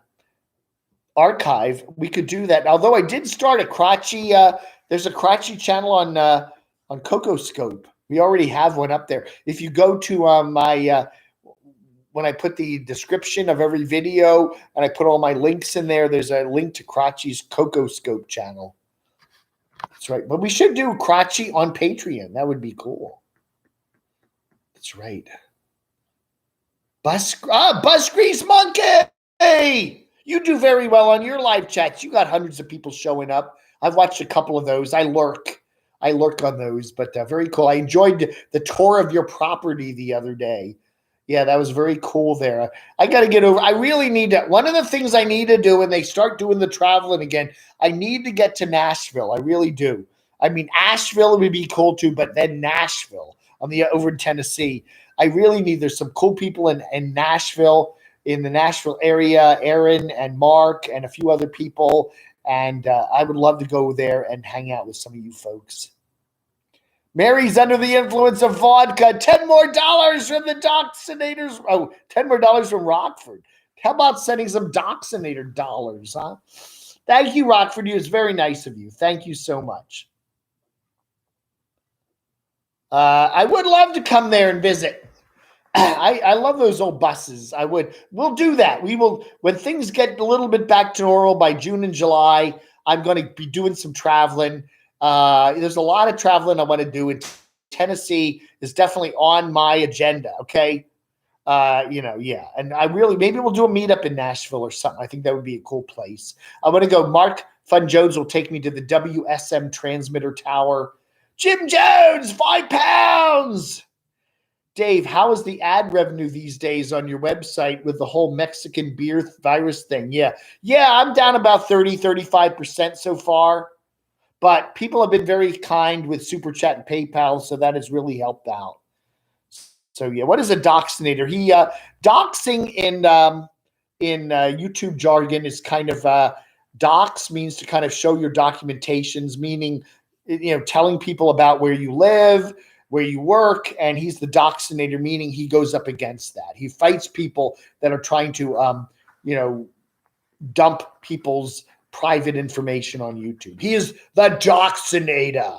A: archive. We could do that. Although I did start a Crotchy. There's a Crotchy channel on CocoScope. We already have one up there. If you go to my when I put the description of every video and I put all my links in there, there's a link to Crotchy's CocoScope channel. That's right. But we should do Crotchy on Patreon. That would be cool. That's right. Bus Grease Monkey! Hey! You do very well on your live chats. You got hundreds of people showing up. I've watched a couple of those. I lurk on those, but very cool. I enjoyed the tour of your property the other day. Yeah, that was very cool there. I got to get over. I really need to. One of the things I need to do when they start doing the traveling again, I need to get to Nashville. I really do. I mean, Asheville would be cool too, but then Nashville over in Tennessee. I really need. There's some cool people in Nashville, in the Nashville area. Aaron and Mark and a few other people, and I would love to go there and hang out with some of you folks. Mary's under the influence of vodka. $10 more from the Doxinators. Oh, $10 more from Rockford. How about sending some Doxinator dollars, huh? Thank you, Rockford. It's very nice of you. Thank you so much. I would love to come there and visit. I love those old buses. I would. We'll do that. We will. When things get a little bit back to normal by June and July, I'm going to be doing some traveling. There's a lot of traveling I want to do, and Tennessee is definitely on my agenda. Okay. Yeah. And I really, maybe we'll do a meetup in Nashville or something. I think that would be a cool place. I'm going to go. Mark Fun Jones will take me to the WSM transmitter tower. Jim Jones, £5. Dave, how is the ad revenue these days on your website with the whole Mexican beer virus thing? Yeah, I'm down about 35% so far. But people have been very kind with Super Chat and PayPal, so that has really helped out. So yeah, what is a doxinator? Doxing in YouTube jargon is kind of dox means to kind of show your documentations, meaning telling people about where you live, where you work, and he's the doxinator, meaning he goes up against that. He fights people that are trying to dump people's private information on YouTube. He is the doxinator.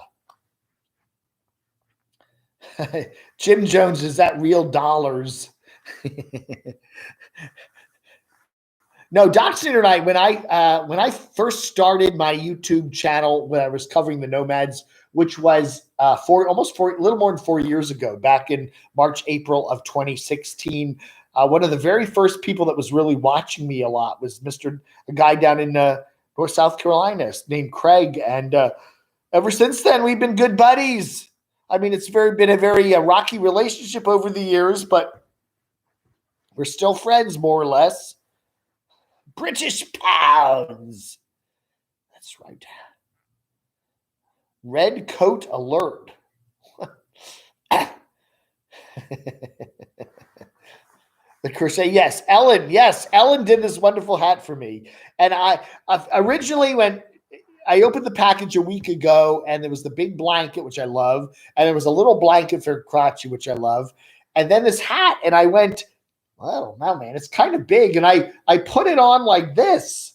A: Jim Jones, is that real dollars? No, Doxinator and I, when I first started my YouTube channel, when I was covering the Nomads, which was a little more than 4 years ago, back in March, April of 2016, one of the very first people that was really watching me a lot was a guy down in North South Carolina named Craig, and ever since then we've been good buddies. I mean, it's been a very rocky relationship over the years, but we're still friends, more or less. British pounds. That's right. Red coat alert. The crochet, yes. Ellen did this wonderful hat for me. And I originally, when I opened the package a week ago, and there was the big blanket, which I love, and there was a little blanket for Crotchy, which I love, and then this hat, and I went, well, now, man, it's kind of big, and I put it on like this,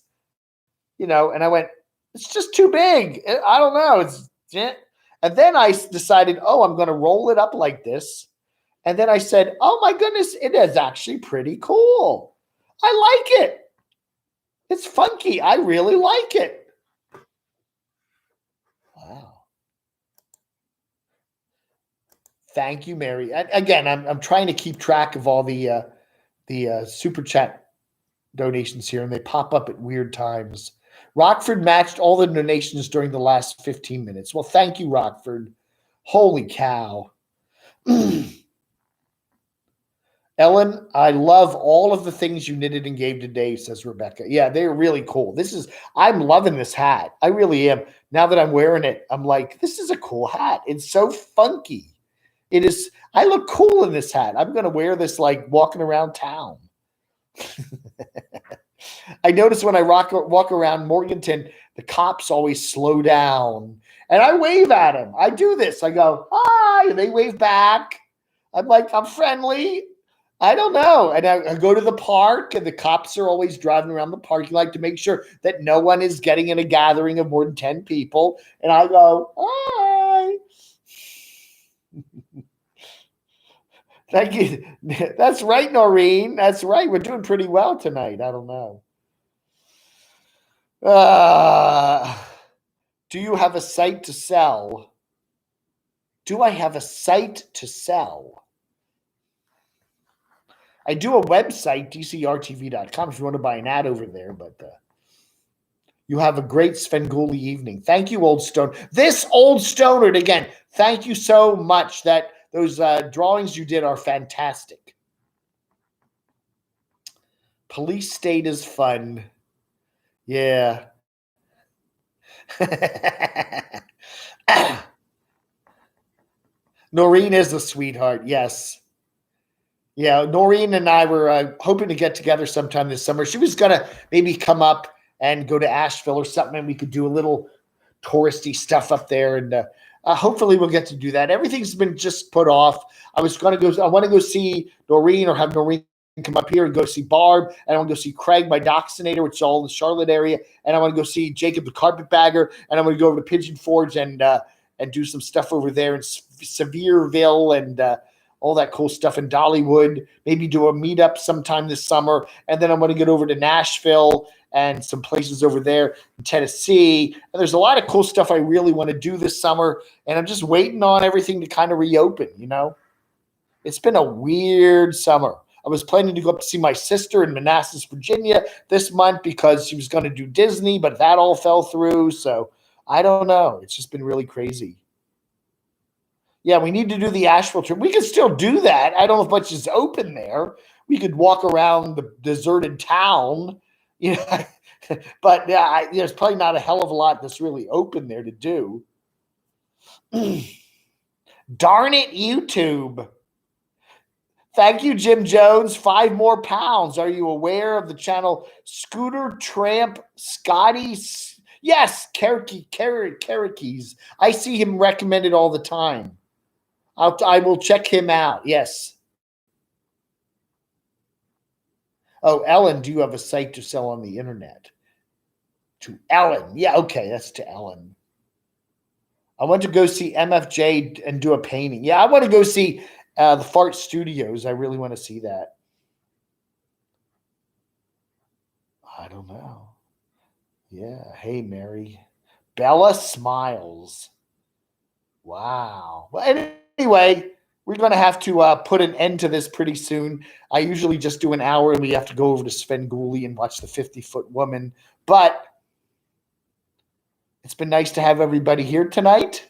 A: and I went, it's just too big. I don't know. And then I decided, I'm going to roll it up like this. And then I said, oh my goodness, it is actually pretty cool. I like it. It's funky. I really like it. Wow. Thank you, Mary. Again, I'm trying to keep track of all the super chat donations here, and they pop up at weird times. Rockford matched all the donations during the last 15 minutes. Well, thank you, Rockford. Holy cow. Ellen, I love all of the things you knitted and gave today, says Rebecca. Yeah, they're really cool. I'm loving this hat. I really am. Now that I'm wearing it, I'm like, this is a cool hat. It's so funky. It is. I look cool in this hat. I'm going to wear this like walking around town. I notice when I walk around Morganton, the cops always slow down. And I wave at them. I do this. I go, hi. And they wave back. I'm like, I'm friendly. I don't know. And I go to the park, and the cops are always driving around the parking lot to make sure that no one is getting in a gathering of more than 10 people. And I go, hi. Thank you. That's right, Noreen. That's right. We're doing pretty well tonight. I don't know. Do you have a site to sell? Do I have a site to sell? I do a website, dcrtv.com, if you want to buy an ad over there. But you have a great Svengoolie evening. Thank you, Old Stone. This Old Stoner, again, thank you so much. Those drawings you did are fantastic. Police state is fun. Yeah. Noreen is a sweetheart. Yes. Yeah, Noreen and I were hoping to get together sometime this summer. She was going to maybe come up and go to Asheville or something, and we could do a little touristy stuff up there. And hopefully we'll get to do that. Everything's been just put off. I want to go see Noreen, or have Noreen come up here and go see Barb. And I want to go see Craig, my Vaccinate, which is all in the Charlotte area. And I want to go see Jacob, the carpetbagger. And I'm going to go over to Pigeon Forge and do some stuff over there in Sevierville and all that cool stuff in Dollywood. Maybe do a meetup sometime this summer. And then I'm going to get over to Nashville and some places over there in Tennessee. And there's a lot of cool stuff I really want to do this summer. And I'm just waiting on everything to kind of reopen, you know? It's been a weird summer. I was planning to go up to see my sister in Manassas, Virginia this month because she was going to do Disney, but that all fell through. So I don't know. It's just been really crazy. Yeah, we need to do the Asheville trip. We could still do that. I don't know if much is open there. We could walk around the deserted town, you know, but there's probably not a hell of a lot that's really open there to do. Darn it, YouTube. Thank you, Jim Jones. 5 more pounds. Are you aware of the channel Scooter Tramp Scotty? Yes, Karakees. I see him recommended all the time. I will check him out. Yes. Oh, Ellen, do you have a site to sell on the internet? To Ellen. Yeah, okay, that's to Ellen. I want to go see MFJ and do a painting. Yeah, I want to go see the Fart Studios. I really want to see that. I don't know. Yeah. Hey, Mary. Bella smiles. Wow. Well, anyway, we're going to have to put an end to this pretty soon. I usually just do an hour, and we have to go over to Svengoolie and watch the 50-Foot Woman. But it's been nice to have everybody here tonight.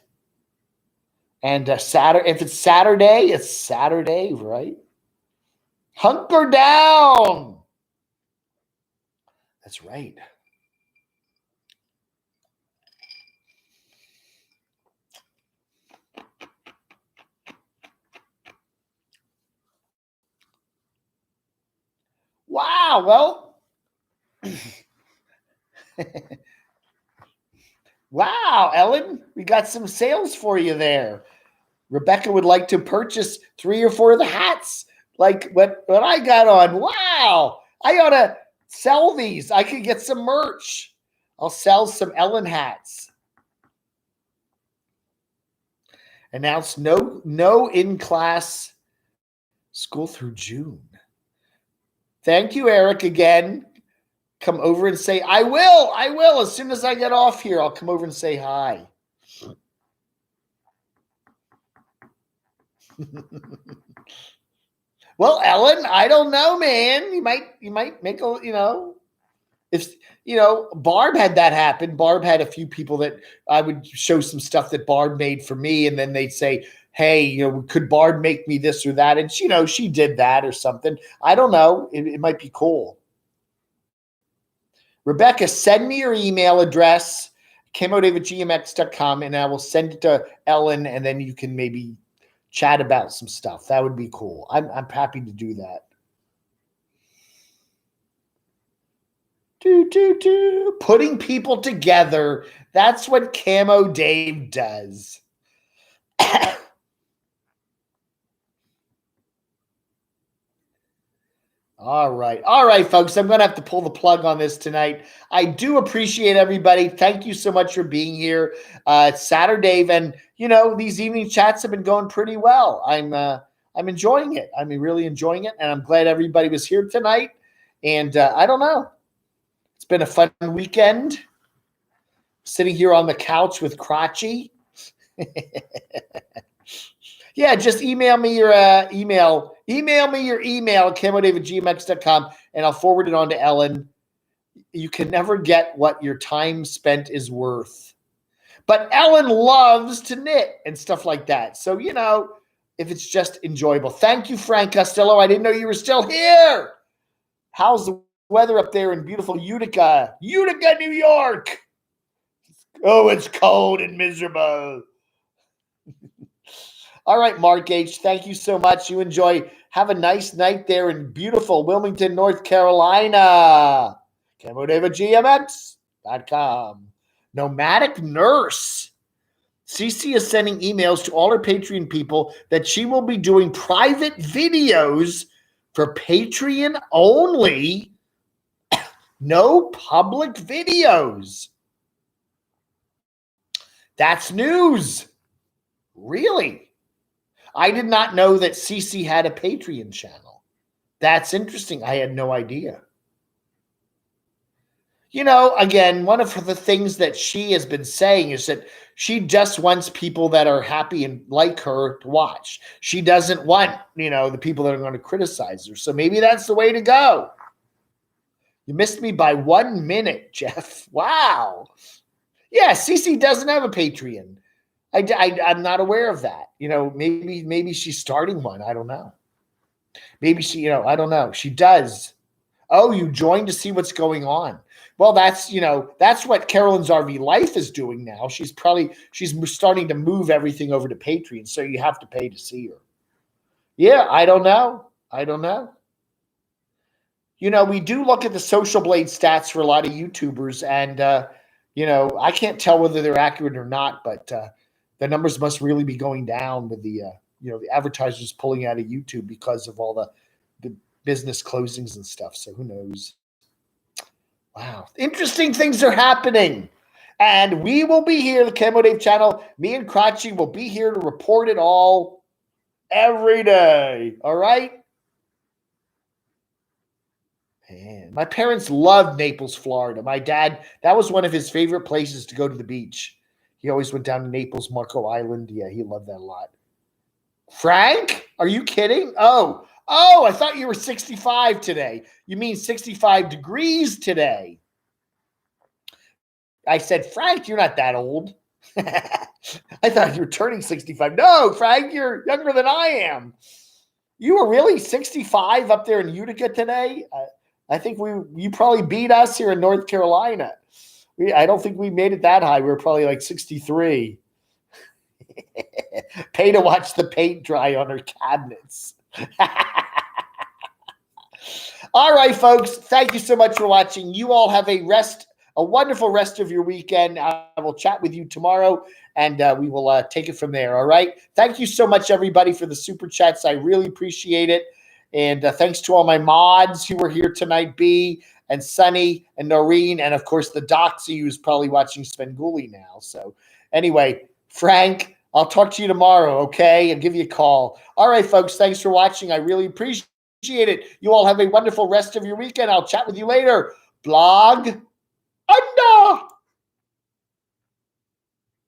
A: And if it's Saturday, it's Saturday, right? Hunker down. That's right. Wow. Well, wow, Ellen, we got some sales for you there. Rebecca would like to purchase 3 or 4 of the hats, like what I got on. Wow, I ought to sell these. I could get some merch. I'll sell some Ellen hats. Announce no in-class school through June. Thank you, Eric, again. Come over and say, I will. As soon as I get off here, I'll come over and say hi. Well, Ellen, I don't know, man. You might make a, if, Barb had that happen. Barb had a few people that I would show some stuff that Barb made for me. And then they'd say, hey, could Barb make me this or that? And she did that or something. I don't know. It might be cool. Rebecca, send me your email address, camodave@gmx.com, and I will send it to Ellen, and then you can maybe chat about some stuff. That would be cool. I'm happy to do that. Putting people together. That's what Camo Dave does. All right, folks. I'm going to have to pull the plug on this tonight. I do appreciate everybody. Thank you so much for being here. It's SaturDAVE, and these evening chats have been going pretty well. I'm enjoying it. I'm really enjoying it, and I'm glad everybody was here tonight. And I don't know. It's been a fun weekend. Sitting here on the couch with Crotchy. Yeah, just email me your email. Email me your email, camodave@gmx.com, and I'll forward it on to Ellen. You can never get what your time spent is worth. But Ellen loves to knit and stuff like that. So, if it's just enjoyable. Thank you, Frank Costello. I didn't know you were still here. How's the weather up there in beautiful Utica, New York? Oh, it's cold and miserable. All right, Mark H., thank you so much. You enjoy. Have a nice night there in beautiful Wilmington, North Carolina. camodave@gmx.com. Nomadic Nurse. Cece is sending emails to all her Patreon people that she will be doing private videos for Patreon only. No public videos. That's news. Really? I did not know that Cece had a Patreon channel. That's interesting. I had no idea. Again, one of the things that she has been saying is that she just wants people that are happy and like her to watch. She doesn't want, the people that are going to criticize her. So maybe that's the way to go. You missed me by 1 minute, Jeff. Wow. Yeah, Cece doesn't have a Patreon. I'm not aware of that. Maybe she's starting one. I don't know. Maybe she, I don't know. She does. Oh, you joined to see what's going on. Well, that's what Carolyn's RV Life is doing now. She's starting to move everything over to Patreon. So you have to pay to see her. Yeah, I don't know. We do look at the Social Blade stats for a lot of YouTubers, and, I can't tell whether they're accurate or not, but the numbers must really be going down with the advertisers pulling out of YouTube because of all the business closings and stuff. So who knows? Wow. Interesting things are happening. And we will be here, the Camo Dave channel. Me and Crotchy will be here to report it all every day. All right? Man, my parents loved Naples, Florida. My dad, that was one of his favorite places to go to the beach. He always went down to Naples, Marco Island. Yeah, he loved that a lot. Frank, are you kidding? Oh, I thought you were 65 today. You mean 65 degrees today. I said, Frank, you're not that old. I thought you were turning 65. No, Frank, you're younger than I am. You were really 65 up there in Utica today? I think you probably beat us here in North Carolina. I don't think we made it that high. We were probably like 63. Pay to watch the paint dry on her cabinets. All right, folks. Thank you so much for watching. You all have a wonderful rest of your weekend. I will chat with you tomorrow, and we will take it from there. All right. Thank you so much, everybody, for the super chats. I really appreciate it. And thanks to all my mods who were here tonight, B and Sonny and Noreen, and of course the Doxy who's probably watching Svengoolie now. So anyway, Frank, I'll talk to you tomorrow, okay? I'll give you a call. All right, folks, thanks for watching. I really appreciate it. You all have a wonderful rest of your weekend. I'll chat with you later. Blog. Anda.